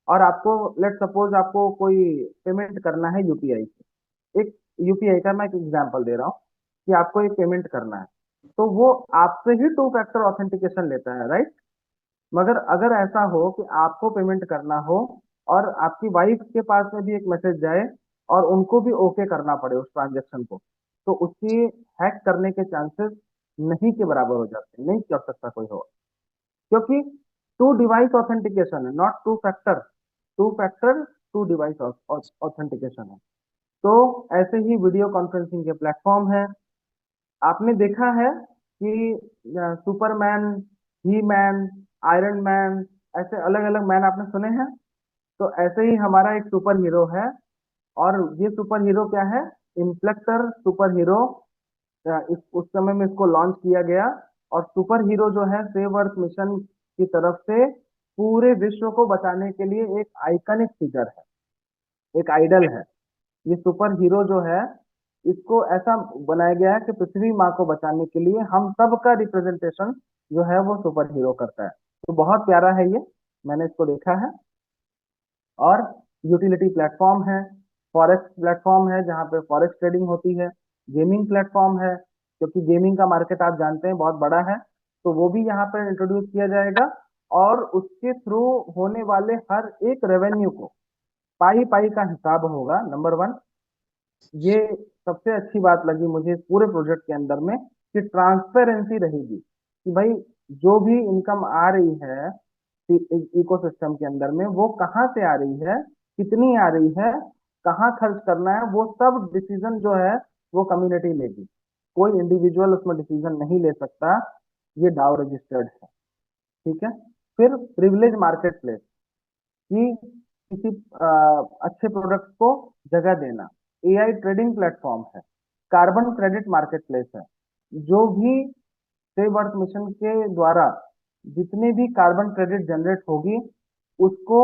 और आपको लेट सपोज आपको कोई पेमेंट करना है यूपीआई से। एक यूपीआई का मैं एक एग्जांपल दे रहा हूँ कि आपको एक पेमेंट करना है, तो वो आपसे ही टू फैक्टर ऑथेंटिकेशन लेता है, राइट? मगर अगर ऐसा हो कि आपको पेमेंट करना हो और आपकी वाइफ के पास में भी एक मैसेज जाए और उनको भी ओके करना पड़े उस ट्रांजेक्शन को, तो उसकी हैक करने के चांसेस नहीं के बराबर हो जाते हैं, नहीं कर सकता कोई हो। क्योंकि टू डिवाइस ऑथेंटिकेशन है, not two factor. Two factor two device authentication है। तो ऐसे ही वीडियो कॉन्फ्रेंसिंग के प्लेटफॉर्म है। आपने देखा है कि Superman, He-Man, Iron Man, ऐसे अलग अलग मैन आपने सुने हैं। तो ऐसे ही हमारा एक सुपर हीरो है। और ये सुपर हीरो क्या है? इन्फ्लेक्टर सुपर हीरो। इस उस समय में इसको लॉन्च किया गया। और सुपर हीरो जो है सेव अर्थ मिशन की तरफ से पूरे विश्व को बचाने के लिए एक आइकनिक फिगर है, एक आइडल है। ये सुपर हीरो जो है, इसको ऐसा बनाया गया है कि पृथ्वी माँ को बचाने के लिए हम सब का रिप्रेजेंटेशन जो है वो सुपर हीरो करता है। तो बहुत प्यारा है ये, मैंने इसको देखा है। और यूटिलिटी प्लेटफॉर्म है, फॉरेक्स प्लेटफॉर्म है जहाँ पे फॉरेक्स ट्रेडिंग होती है। गेमिंग प्लेटफॉर्म है, क्योंकि गेमिंग का मार्केट आप जानते हैं बहुत बड़ा है, तो वो भी यहाँ पर इंट्रोड्यूस किया जाएगा। और उसके थ्रू होने वाले हर एक रेवेन्यू को पाई पाई का हिसाब होगा, नंबर वन। ये सबसे अच्छी बात लगी मुझे इस पूरे प्रोजेक्ट के अंदर में, कि ट्रांसपेरेंसी रहेगी कि भाई जो भी इनकम आ रही है इकोसिस्टम के अंदर में, वो कहाँ से आ रही है, कितनी आ रही है, कहाँ खर्च करना है, वो सब डिसीजन जो है वो कम्युनिटी लेगी। कोई इंडिविजुअल उसमें डिसीजन नहीं ले सकता। ये डाउ रजिस्टर्ड है, ठीक है। फिर प्रिविलेज मार्केट प्लेस, कि किसी अच्छे प्रोडक्ट को जगह देना। एआई ट्रेडिंग प्लेटफॉर्म है। कार्बन क्रेडिट मार्केट प्लेस है। जो भी सेव अर्थ मिशन के द्वारा जितने भी कार्बन क्रेडिट जनरेट होगी, उसको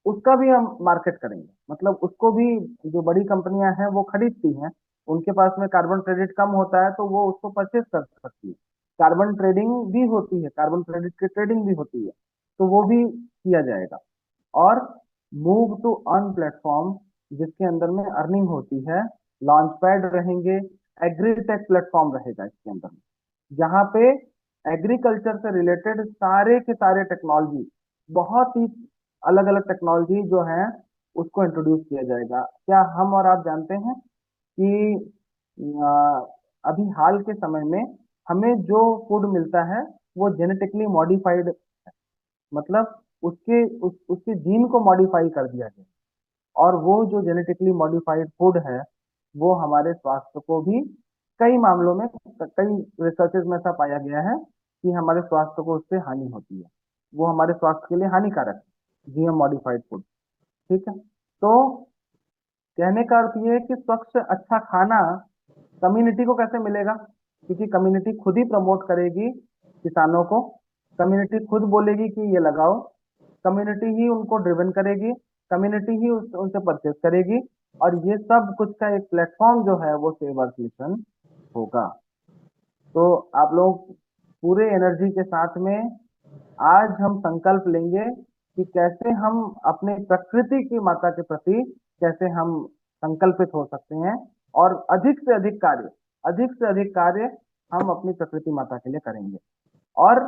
उसका भी हम मार्केट करेंगे। मतलब उसको भी जो बड़ी कंपनियां हैं वो खरीदती हैं, उनके पास में कार्बन क्रेडिट कम होता है तो वो उसको परचेज कर सकती है। कार्बन ट्रेडिंग भी होती है, कार्बन क्रेडिट की ट्रेडिंग भी होती है, तो वो भी किया जाएगा। और मूव टू अर्न प्लेटफॉर्म, जिसके अंदर में अर्निंग होती है, लॉन्च पैड रहेंगे, एग्रीटेक प्लेटफॉर्म रहेगा इसके अंदर में, जहाँ पे एग्रीकल्चर से रिलेटेड सारे के सारे टेक्नोलॉजी, बहुत ही अलग अलग टेक्नोलॉजी जो है उसको इंट्रोड्यूस किया जाएगा। क्या हम और आप जानते हैं कि अभी हाल के समय में हमें जो फूड मिलता है वो जेनेटिकली मॉडिफाइड, मतलब उसके जीन को मॉडिफाई कर दिया गया, और वो जो जेनेटिकली मॉडिफाइड फूड है वो हमारे स्वास्थ्य को भी कई मामलों में, कई रिसर्चेज में ऐसा पाया गया है कि हमारे स्वास्थ्य को उससे हानि होती है, वो हमारे स्वास्थ्य के लिए हानिकारक है जीएम मॉडिफाइड फूड। ठीक है, तो कहने का अर्थ ये है कि स्वच्छ अच्छा खाना कम्युनिटी को कैसे मिलेगा, क्योंकि कम्युनिटी खुद ही प्रमोट करेगी किसानों को, कम्युनिटी खुद बोलेगी कि ये लगाओ, कम्युनिटी ही उनको ड्रिवन करेगी, कम्युनिटी ही उनसे परचेज करेगी, और ये सब कुछ का एक प्लेटफॉर्म जो है वो सेव अर्थ मिशन होगा। तो आप लोग पूरे एनर्जी के साथ में आज हम संकल्प लेंगे कि कैसे हम अपने प्रकृति की माता के प्रति कैसे हम संकल्पित हो सकते हैं, और अधिक से अधिक कार्य हम अपनी प्रकृति माता के लिए करेंगे, और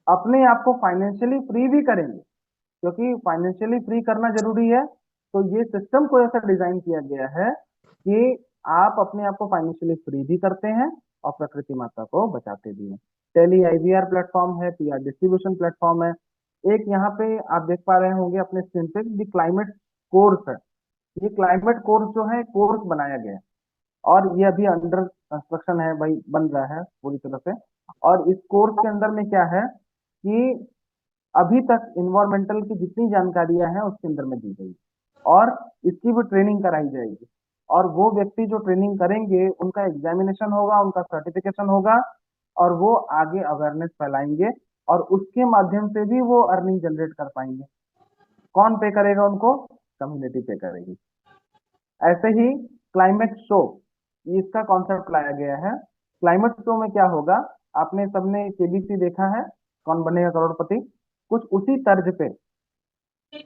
अपने आप को फाइनेंशियली फ्री भी करेंगे, क्योंकि फाइनेंशियली फ्री करना जरूरी है। तो ये सिस्टम को ऐसा डिजाइन किया गया है कि आप अपने आप को फाइनेंशियली फ्री भी करते हैं और प्रकृति माता को बचाते भी हैं। टेली आईवीआर प्लेटफॉर्म है, पीआर डिस्ट्रीब्यूशन प्लेटफॉर्म है। एक यहाँ पे आप देख पा रहे होंगे अपने स्क्रीन पे, दी क्लाइमेट कोर्स है। ये क्लाइमेट कोर्स जो है कोर्स बनाया गया है, और ये अभी अंडर कंस्ट्रक्शन है भाई, बन रहा है पूरी तरह से। और इस कोर्स के अंदर में क्या है कि अभी तक इन्वायरमेंटल की जितनी जानकारियां हैं उसके अंदर में दी गई, और इसकी भी ट्रेनिंग कराई जाएगी, और वो व्यक्ति जो ट्रेनिंग करेंगे उनका एग्जामिनेशन होगा, उनका सर्टिफिकेशन होगा, और वो आगे अवेयरनेस फैलाएंगे, और उसके माध्यम से भी वो अर्निंग जनरेट कर पाएंगे। कौन पे करेगा उनको? कम्युनिटी पे करेगी। ऐसे ही क्लाइमेट शो, इसका कॉन्सेप्ट लाया गया है। क्लाइमेट शो में क्या होगा, आपने सबने केबीसी देखा है, कौन बनेगा करोड़पति, कुछ उसी तर्ज पे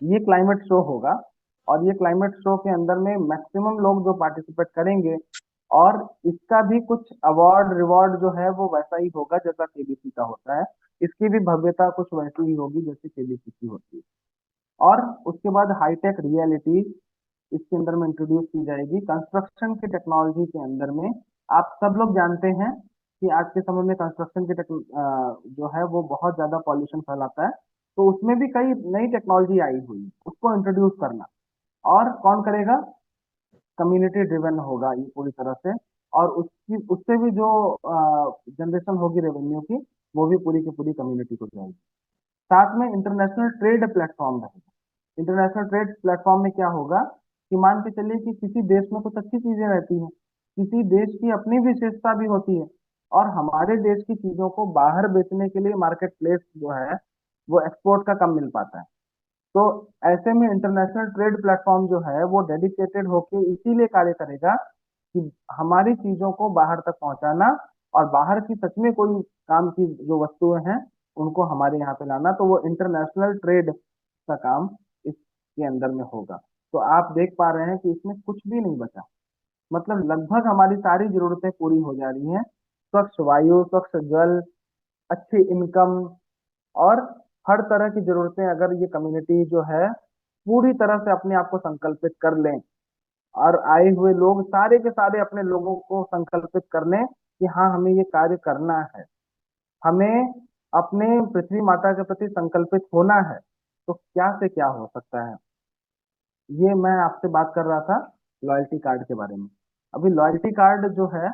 ये क्लाइमेट शो होगा, और ये क्लाइमेट शो के अंदर में मैक्सिमम लोग जो पार्टिसिपेट करेंगे, और इसका भी कुछ अवार्ड रिवॉर्ड जो है वो वैसा ही होगा जैसा केबीसी का होता है। इसकी भी भव्यता कुछ वैसी ही होगी जैसे केबीसी की होती है। और उसके बाद हाईटेक रियलिटी इसके अंदर में इंट्रोड्यूस की जाएगी कंस्ट्रक्शन की टेक्नोलॉजी के अंदर में। आप सब लोग जानते हैं कि आज के समय में कंस्ट्रक्शन की जो है वो बहुत ज्यादा पॉल्यूशन फैलाता है, तो उसमें भी कई नई टेक्नोलॉजी आई हुई है, उसको इंट्रोड्यूस करना, और कौन करेगा? कम्युनिटी ड्रिवन होगा ये पूरी तरह से, और उसकी उससे भी जो जनरेशन होगी रेवेन्यू की, वो भी पूरी की पूरी कम्युनिटी को जाएगी। साथ में इंटरनेशनल ट्रेड प्लेटफॉर्म रहेगा। इंटरनेशनल ट्रेड प्लेटफॉर्म में क्या होगा कि मान के चलिए कि किसी देश में कुछ अच्छी चीजें रहती हैं, किसी देश की अपनी विशेषता भी होती है, और हमारे देश की चीजों को बाहर बेचने के लिए मार्केट प्लेस जो है वो एक्सपोर्ट का कम मिल पाता है। तो ऐसे में इंटरनेशनल ट्रेड प्लेटफॉर्म जो है वो डेडिकेटेड होके इसीलिए कार्य करेगा कि हमारी चीजों को बाहर तक पहुंचाना, और बाहर की सच में कोई काम की जो वस्तुएं हैं उनको हमारे यहाँ पे लाना, तो वो इंटरनेशनल ट्रेड का काम इसके अंदर में होगा। तो आप देख पा रहे हैं कि इसमें कुछ भी नहीं बचा, मतलब लगभग हमारी सारी जरूरतें पूरी हो जा रही हैं। स्वच्छ वायु, स्वच्छ जल, अच्छी इनकम, और हर तरह की जरूरतें अगर ये कम्युनिटी जो है पूरी तरह से अपने आप को संकल्पित कर लें, और आए हुए लोग सारे के सारे अपने लोगों को संकल्पित कर लें कि हाँ हमें ये कार्य करना है, हमें अपने पृथ्वी माता के प्रति संकल्पित होना है, तो क्या से क्या हो सकता है। ये मैं आपसे बात कर रहा था लॉयल्टी कार्ड के बारे में। अभी लॉयल्टी कार्ड जो है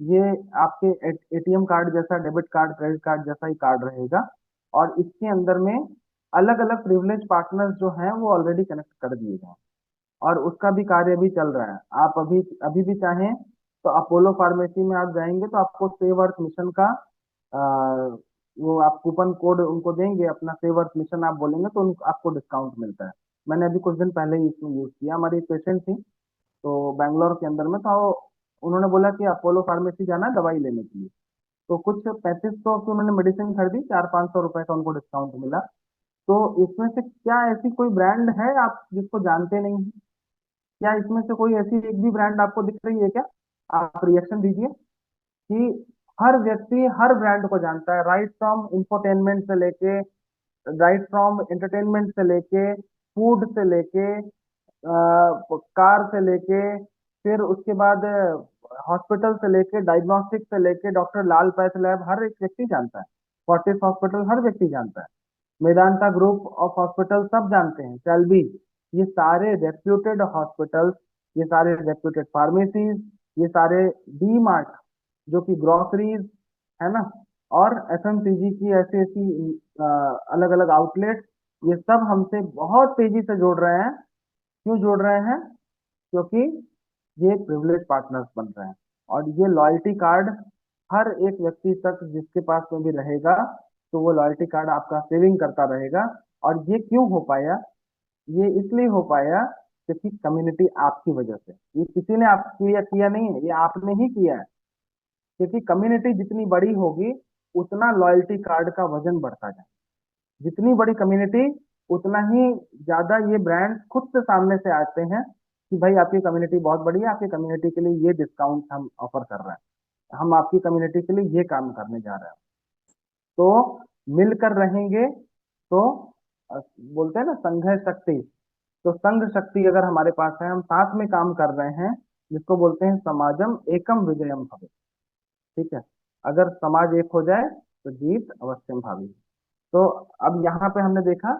ये आपके एटीएम कार्ड जैसा, डेबिट कार्ड, क्रेडिट कार्ड जैसा ही कार्ड रहेगा, और इसके अंदर में अलग अलग प्रिविलेज पार्टनर्स जो हैं वो ऑलरेडी कनेक्ट कर दिए गए हैं, और उसका भी कार्य भी चल रहा है। आप अभी अभी भी चाहें तो अपोलो फार्मेसी में आप जाएंगे तो आपको सेव अर्थ मिशन का वो आप कूपन कोड उनको देंगे, अपना सेव अर्थ मिशन आप बोलेंगे तो आपको डिस्काउंट मिलता है। मैंने अभी कुछ दिन पहले ही इसमें यूज किया, हमारी एक पेशेंट थी तो बैंगलोर के अंदर में, तो उन्होंने बोला कि अपोलो फार्मेसी जाना है दवाई लेने के लिए, तो कुछ 3500 की उन्होंने मेडिसिन खरीदी, 400-500 रुपए का उनको डिस्काउंट मिला। तो इसमें से क्या ऐसी कोई ब्रांड है आप जिसको जानते नहीं हैं? क्या इसमें से कोई ऐसी एक भी ब्रांड आपको दिख रही है क्या? आप रिएक्शन दीजिए कि हर व्यक्ति हर ब्रांड को जानता है, राइट फ्रॉम इंफोटेनमेंट से लेके, राइट फ्रॉम एंटरटेनमेंट से लेके, फूड से लेके, कार से लेके, फिर उसके बाद हॉस्पिटल से लेके, डायग्नोस्टिक से लेके, डॉक्टर लाल पैथ लैब हर एक व्यक्ति जानता है। फोर्टिस हॉस्पिटल हर व्यक्ति जानता है। मेदांता ग्रुप ऑफ हॉस्पिटल सब जानते हैं, सेल्बी, ये सारे रेप्यूटेड हॉस्पिटल्स, ये सारे रेप्यूटेड फार्मेसीज, ये सारे डी मार्ट जो कि ग्रोसरीज है ना, और एफएमसीजी की ऐसी ऐसी अलग अलग आउटलेट, ये सब हमसे बहुत तेजी से जुड़ रहे हैं। क्यों जुड़ रहे हैं? क्योंकि ये प्रिविलेज पार्टनर्स बन रहे हैं। और ये लॉयल्टी कार्ड हर एक व्यक्ति तक जिसके पास में भी रहेगा, तो वो लॉयल्टी कार्ड आपका सेविंग करता रहेगा। और ये क्यों हो पाया? ये इसलिए हो पाया क्योंकि कम्युनिटी आपकी वजह से, ये किसी ने आप किया नहीं है, ये आपने ही किया है। क्योंकि कम्युनिटी जितनी बड़ी होगी, उतना लॉयल्टी कार्ड का वजन बढ़ता जाए। जितनी बड़ी कम्युनिटी, उतना ही ज्यादा ये ब्रांड खुद से सामने से आते हैं कि भाई आपकी कम्युनिटी बहुत बड़ी है, आपकी कम्युनिटी के लिए ये डिस्काउंट हम ऑफर कर रहे हैं, हम आपकी कम्युनिटी के लिए ये काम करने जा रहे हैं। तो मिलकर रहेंगे तो बोलते हैं ना संघ है शक्ति। तो संघ शक्ति अगर हमारे पास है, हम साथ में काम कर रहे हैं, जिसको बोलते हैं समाजम एकम विजयम भवे। ठीक है, अगर समाज एक हो जाए तो जीत अवश्यम भावी। तो अब यहाँ पे हमने देखा,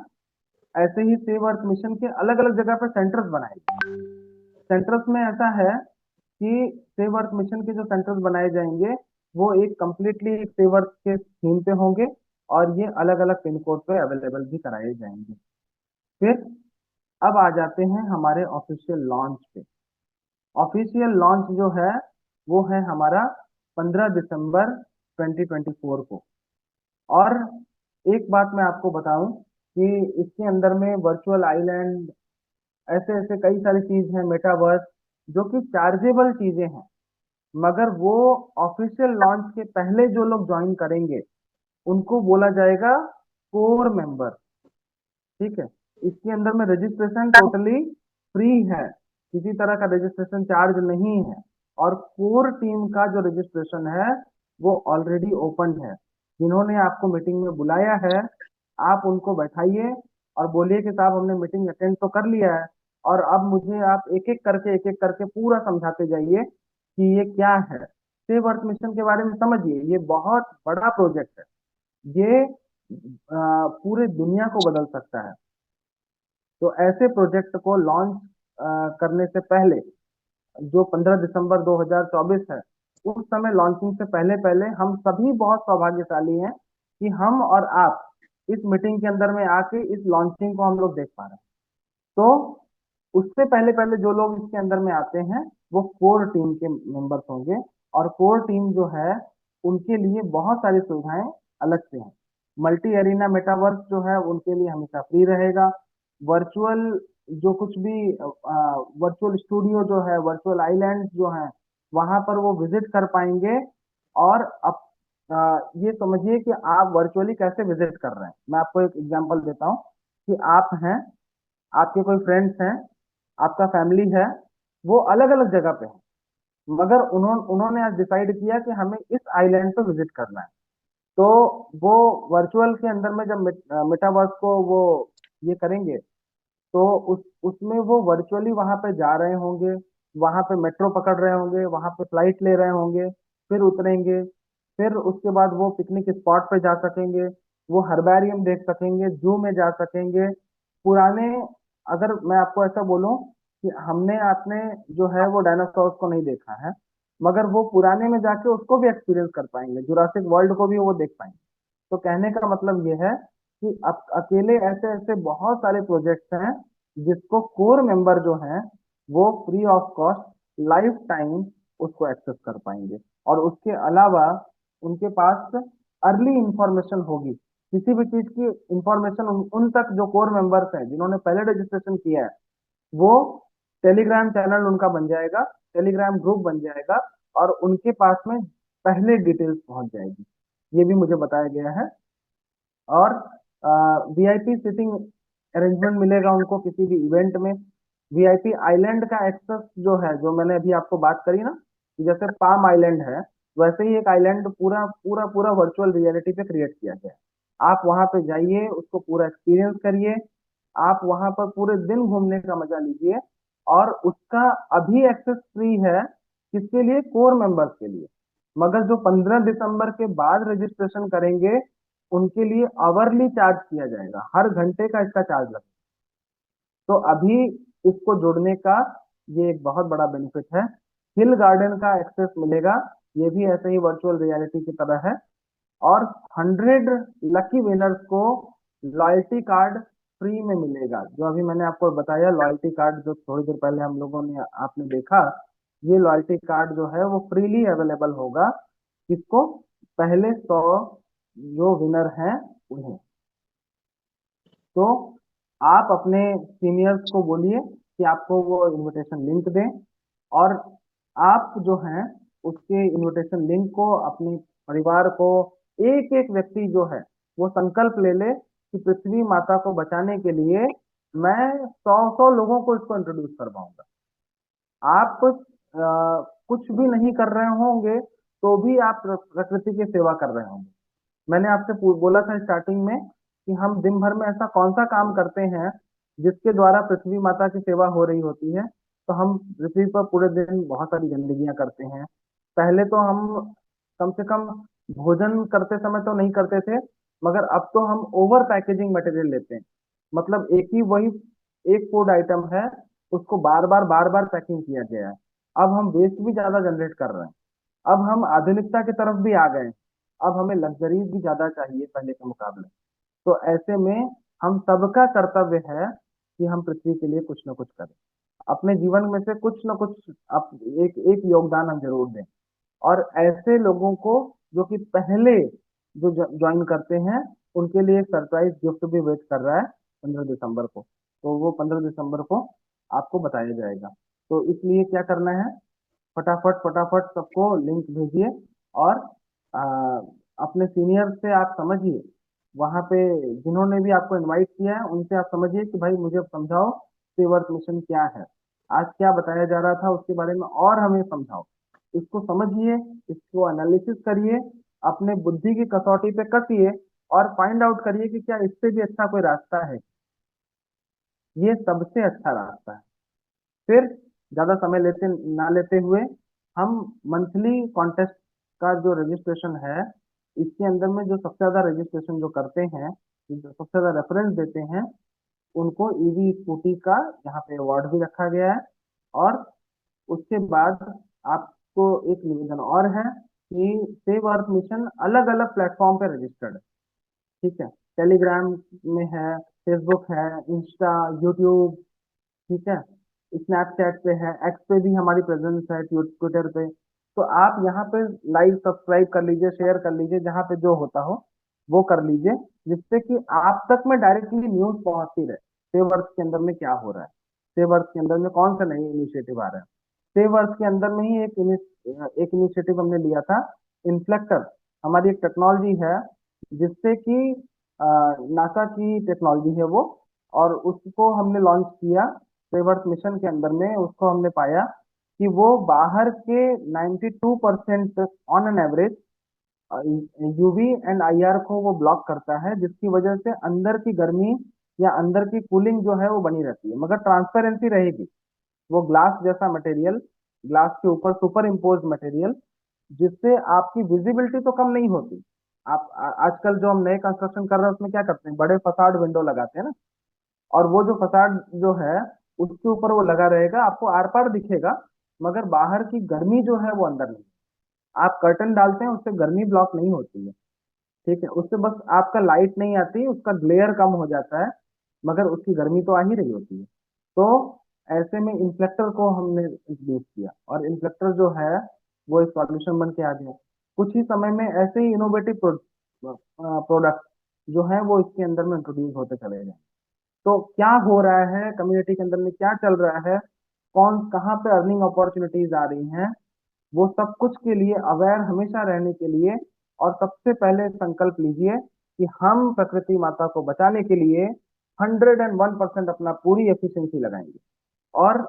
ऐसे ही सेव अर्थ मिशन के अलग अलग जगह पे सेंटर्स बनाए गए। सेंटर्स में ऐसा है कि सेव अर्थ मिशन के जो सेंटर्स बनाए जाएंगे, वो एक कंप्लीटली एक सेव अर्थ के थीम पे होंगे, और ये अलग अलग पिन कोड पे अवेलेबल भी कराए जाएंगे। फिर अब आ जाते हैं हमारे ऑफिशियल लॉन्च पे। ऑफिशियल लॉन्च जो है वो है हमारा 15 दिसंबर 2024 को। और एक बात मैं आपको बताऊं कि इसके अंदर में वर्चुअल आइलैंड, ऐसे ऐसे कई सारी चीज हैं, मेटावर्स, जो कि चार्जेबल चीजें हैं। मगर वो ऑफिशियल लॉन्च के पहले जो लोग ज्वाइन करेंगे, उनको बोला जाएगा कोर मेंबर। ठीक है, इसके अंदर में रजिस्ट्रेशन टोटली फ्री है, किसी तरह का रजिस्ट्रेशन चार्ज नहीं है। और कोर टीम का जो रजिस्ट्रेशन है वो ऑलरेडी ओपन है। जिन्होंने आपको मीटिंग में बुलाया है, आप उनको बैठाइए और बोलिए कि साहब हमने मीटिंग अटेंड तो कर लिया है, और अब मुझे आप एक एक करके पूरा समझाते जाइए कि ये क्या है। सेव अर्थ मिशन के बारे में समझिए, ये बहुत बड़ा प्रोजेक्ट है। ये पूरे दुनिया को बदल सकता है। तो ऐसे प्रोजेक्ट को लॉन्च करने से पहले, जो 15 दिसंबर 2024 है, उस समय लॉन्चिंग से पहले पहले हम सभी बहुत सौभाग्यशाली हैं कि हम और आप इस मीटिंग के अंदर में आके इस लॉन्चिंग को हम लोग देख पा रहे हैं। तो उससे पहले पहले जो लोग इसके अंदर में आते हैं, वो कोर टीम के मेंबर्स होंगे। और कोर टीम जो है, उनके लिए बहुत सारी सुविधाएं अलग से हैं। मल्टी एरिना मेटावर्स जो है उनके लिए हमेशा फ्री रहेगा। वर्चुअल जो कुछ भी वर्चुअल स्टूडियो जो है, वर्चुअल आइलैंड जो है, वहां पर वो विजिट कर पाएंगे। और अब ये समझिए कि आप वर्चुअली कैसे विजिट कर रहे हैं। मैं आपको एक एग्जांपल देता हूँ कि आप हैं, आपके कोई फ्रेंड्स हैं, आपका फैमिली है, वो अलग अलग जगह पे हैं, मगर उन्होंने आज डिसाइड किया कि हमें इस आइलैंड पे विजिट करना है। तो वो वर्चुअल के अंदर में जब मेटावर्स को वो ये करेंगे, तो उसमें वो वर्चुअली वहां पे जा रहे होंगे, वहां पे मेट्रो पकड़ रहे होंगे, वहां पे फ्लाइट ले रहे होंगे, फिर उतरेंगे, फिर उसके बाद वो पिकनिक स्पॉट पे जा सकेंगे, वो हर्बैरियम देख सकेंगे, जू में जा सकेंगे। पुराने, अगर मैं आपको ऐसा बोलूं कि हमने आपने जो है वो डायनासोर्स को नहीं देखा है, मगर वो पुराने में जाके उसको भी एक्सपीरियंस कर पाएंगे, जुरासिक वर्ल्ड को भी वो देख पाएंगे। तो कहने का मतलब ये है कि अब अकेले ऐसे ऐसे बहुत सारे प्रोजेक्ट्स हैं जिसको कोर मेंबर जो हैं वो free of cost life time उसको एक्सेस कर पाएंगे। और उसके अलावा उनके पास अर्ली इंफॉर्मेशन होगी, किसी भी चीज की इंफॉर्मेशन उन तक जो कोर मेंबर्स हैं जिन्होंने पहले रजिस्ट्रेशन किया है, वो टेलीग्राम चैनल उनका बन जाएगा, टेलीग्राम ग्रुप बन जाएगा, और उनके पास में पहले डिटेल्स पहुंच जाएगी। ये भी मुझे बताया गया है। और वीआईपी सीटिंग अरेंजमेंट मिलेगा उनको किसी भी इवेंट में। वीआईपी आइलैंड का एक्सेस जो है, जो मैंने अभी आपको बात करी ना, कि जैसे पाम आइलैंड है, वैसे ही एक आइलैंड पूरा पूरा पूरा वर्चुअल रियलिटी पे क्रिएट किया गया है। आप वहां पे जाइए, उसको पूरा एक्सपीरियंस करिए, आप वहां पर पूरे दिन घूमने का मजा लीजिए। और उसका अभी एक्सेस फ्री है, किसके लिए? कोर मेंबर्स के लिए। मगर जो 15 दिसंबर के बाद रजिस्ट्रेशन करेंगे, उनके लिए आवरली चार्ज किया जाएगा, हर घंटे का इसका चार्ज लगेगा। तो अभी इसको जोड़ने का ये एक बहुत बड़ा बेनिफिट है। हिल गार्डन का एक्सेस मिलेगा, ये भी ऐसे ही वर्चुअल रियलिटी की तरह है। और 100 लकी विनर्स को लॉयल्टी कार्ड फ्री में मिलेगा। जो अभी मैंने आपको बताया लॉयल्टी कार्ड, जो थोड़ी देर पहले हम लोगों ने आपने देखा, ये लॉयल्टी कार्ड जो है वो फ्रीली अवेलेबल होगा। किसको? पहले 100 जो विनर हैं उन्हें। तो आप अपने सीनियर्स को बोलिए कि आपको वो इनविटेशन लिंक दें, और आप जो हैं उसके इनविटेशन लिंक को अपने परिवार को, एक एक व्यक्ति जो है वो संकल्प ले ले कि पृथ्वी माता को बचाने के लिए मैं 100 लोगों को इसको इंट्रोड्यूस करवाऊंगा। आप कुछ भी नहीं कर रहे होंगे तो भी आप प्रकृति की सेवा कर रहे होंगे। मैंने आपसे बोला था स्टार्टिंग में कि हम दिन भर में ऐसा कौन सा काम करते हैं जिसके द्वारा पृथ्वी माता की सेवा हो रही होती है। तो हम पृथ्वी पर पूरे दिन बहुत सारी गंदगियां करते हैं। पहले तो हम कम से कम भोजन करते समय तो नहीं करते थे, मगर अब तो हम ओवर पैकेजिंग मटेरियल लेते हैं। मतलब एक ही वही एक फूड आइटम है, उसको बार बार पैकिंग किया गया है। अब हम वेस्ट भी ज्यादा जनरेट कर रहे हैं। अब हम आधुनिकता की तरफ भी आ गए हैं। अब हमें लग्जरीज भी ज्यादा चाहिए पहले के मुकाबले। तो ऐसे में हम सबका कर्तव्य है कि हम पृथ्वी के लिए कुछ न कुछ करें। अपने जीवन में से कुछ न कुछ एक एक योगदान हम जरूर दें। और ऐसे लोगों को जो कि पहले जो ज्वाइन करते हैं, उनके लिए एक सरप्राइज गिफ्ट भी वेट कर रहा है 15 दिसंबर को। तो वो 15 दिसंबर को आपको बताया जाएगा। तो इसलिए क्या करना है, फटाफट फटाफट सबको लिंक भेजिए। और आ, अपने सीनियर से आप समझिए, वहां पे जिन्होंने भी आपको इनवाइट किया है उनसे आप समझिए कि भाई मुझे अब समझाओ सेव अर्थ मिशन क्या है, आज क्या बताया जा रहा था उसके बारे में और हमें समझाओ। इसको समझिए, इसको एनालिसिस करिए, अपने बुद्धि की कसौटी पे कसिए, और फाइंड आउट करिए कि क्या इससे भी अच्छा कोई रास्ता है। ये सबसे अच्छा रास्ता है। फिर ज्यादा समय लेते ना लेते हुए हम मंथली कॉन्टेस्ट का जो रजिस्ट्रेशन है, इसके अंदर में जो सबसे ज्यादा रजिस्ट्रेशन जो करते हैं, जो सबसे ज्यादा रेफरेंस देते हैं, उनको ईवी स्कूटी का यहाँ पे अवार्ड भी रखा गया है। और उसके बाद आपको एक निवेदन और है कि सेव अर्थ मिशन अलग अलग प्लेटफॉर्म पे रजिस्टर्ड है। ठीक है, टेलीग्राम में है, फेसबुक है, इंस्टा, यूट्यूब, ठीक है, स्नैपचैट पे है, एक्स पे भी हमारी प्रेजेंस है, ट्विटर पे। तो आप यहाँ पे लाइक सब्सक्राइब कर लीजिए, शेयर कर लीजिए, जहाँ पे जो होता हो वो कर लीजिए, जिससे कि आप तक में डायरेक्टली न्यूज पहुंचती रहे सेव अर्थ के अंदर में क्या हो रहा है, सेव अर्थ के अंदर में कौन सा नई इनिशिएटिव आ रहा है। सेव अर्थ के अंदर में ही एक इनिशिएटिव हमने लिया था, इन्फ्लेक्टर। हमारी एक टेक्नोलॉजी है जिससे कि नासा की टेक्नोलॉजी है वो, और उसको हमने लॉन्च किया सेवर्थ मिशन के अंदर में। उसको हमने पाया कि वो बाहर के 92% on an average UV and IR को वो ब्लॉक करता है, जिसकी वजह से अंदर की गर्मी या अंदर की कूलिंग जो है वो बनी रहती है, मगर ट्रांसपेरेंसी रहेगी। वो ग्लास जैसा मटेरियल, ग्लास के ऊपर सुपर इम्पोज मटेरियल, जिससे आपकी विजिबिलिटी तो कम नहीं होती। आप आजकल जो हम नए कंस्ट्रक्शन कर रहे हैं उसमें क्या करते हैं, बड़े फसाड विंडो लगाते हैं ना, और वो जो फसाड जो है उसके ऊपर वो लगा रहेगा, आपको आर पार दिखेगा, मगर बाहर की गर्मी जो है वो अंदर नहीं। आप कर्टन डालते हैं, उससे गर्मी ब्लॉक नहीं होती है। ठीक है, उससे बस आपका लाइट नहीं आती, उसका ग्लेयर कम हो जाता है, मगर उसकी गर्मी तो आ ही रही होती है। तो ऐसे में इन्फ्लेक्टर को हमने इंट्रोड्यूस किया, और इन्फ्लेक्टर जो है वो एक सॉल्यूशन बन के आ गया। कुछ ही समय में ऐसे ही इनोवेटिव प्रोडक्ट जो है वो इसके अंदर में इंट्रोड्यूस होते चले गए। तो क्या हो रहा है कम्युनिटी के अंदर में, क्या चल रहा है, कौन कहाँ पे अर्निंग अपॉर्चुनिटीज आ रही हैं, वो सब कुछ के लिए अवेयर हमेशा रहने के लिए, और सबसे पहले संकल्प लीजिए कि हम प्रकृति माता को बचाने के लिए 101% अपना पूरी एफिशिएंसी लगाएंगे। और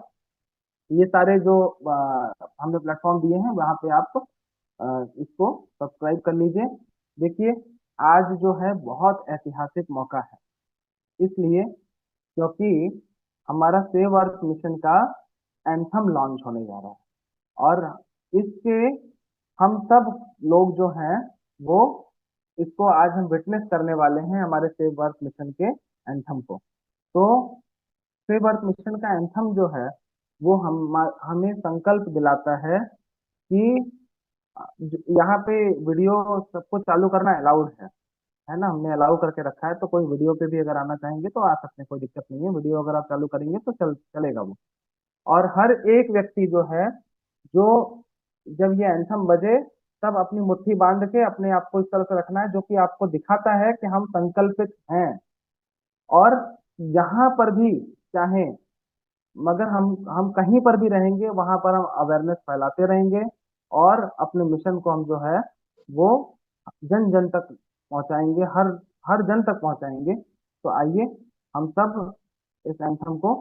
ये सारे जो हमने प्लेटफॉर्म दिए हैं वहां पे आप इसको सब्सक्राइब कर लीजिए। देखिए, आज जो है बहुत ऐतिहासिक मौका है, इसलिए क्योंकि हमारा सेव अर्थ मिशन का एंथम लॉन्च होने जा रहा है, और इसके हम सब लोग जो हैं वो इसको आज हम विटनेस करने वाले हैं, हमारे सेव अर्थ मिशन के एंथम को। तो सेव अर्थ मिशन का एंथम जो है वो हमें संकल्प दिलाता है कि यहाँ पे वीडियो सबको चालू करना अलाउड है ना, हमने अलाउ करके रखा है, तो कोई वीडियो पे भी अगर आना चाहेंगे तो आ सकते हैं, कोई दिक्कत नहीं है। वीडियो अगर आप चालू करेंगे तो चलेगा वो। और हर एक व्यक्ति जो है, जो जब ये एंथम बजे तब अपनी मुट्ठी बांध के अपने आप को इस तरह से रखना है जो कि आपको दिखाता है कि हम संकल्पित हैं। और यहाँ पर भी चाहे, मगर हम कहीं पर भी रहेंगे वहां पर हम अवेयरनेस फैलाते रहेंगे और अपने मिशन को हम जो है वो जन जन तक पहुंचाएंगे, हर हर जन तक पहुंचाएंगे। तो आइए हम सब इस एंथम को,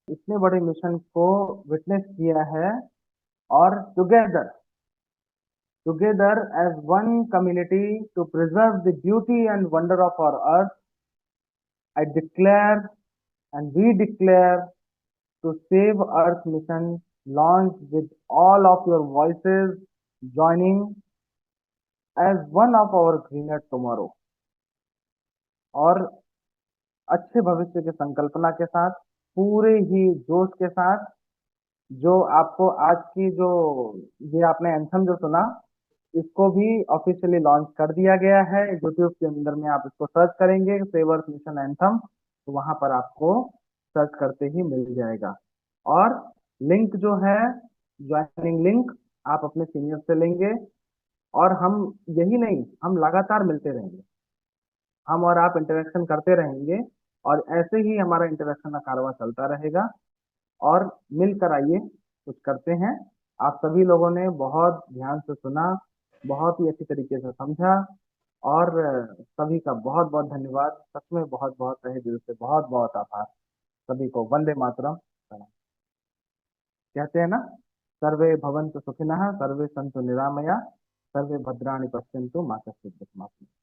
इतने बड़े मिशन को विटनेस किया है, और together as one community to preserve the beauty and wonder of our earth, I declare and we declare to Save Earth mission launched with all of your voices joining as one of our greener tomorrow। और अच्छे भविष्य की संकल्पना के साथ, पूरे ही जोश के साथ, जो आपको आज की जो ये आपने एंथम जो सुना, इसको भी ऑफिशियली लॉन्च कर दिया गया है। यूट्यूब के अंदर में आप इसको सर्च करेंगे सेव अर्थ मिशन एंथम, तो वहां पर आपको सर्च करते ही मिल जाएगा। और लिंक जो है, ज्वाइनिंग लिंक, आप अपने सीनियर से लेंगे। और हम यही नहीं, हम लगातार मिलते रहेंगे, हम और आप इंटरेक्शन करते रहेंगे, और ऐसे ही हमारा इंटरेक्शन का कारवां चलता रहेगा। और मिलकर आइए कुछ करते हैं। आप सभी लोगों ने बहुत ध्यान से सुना, बहुत ही अच्छी तरीके से समझा, और सभी का बहुत बहुत धन्यवाद। सच में बहुत बहुत तहे दिल से बहुत बहुत आभार। सभी को वंदे मातरम, प्रणाम। कहते हैं ना, सर्वे भवन्तु सुखिनः, सर्वे सन्तु निरामया, सर्वे भद्राणि पश्यन्तु मा कश्चित् दुःखमाप्नुयात्।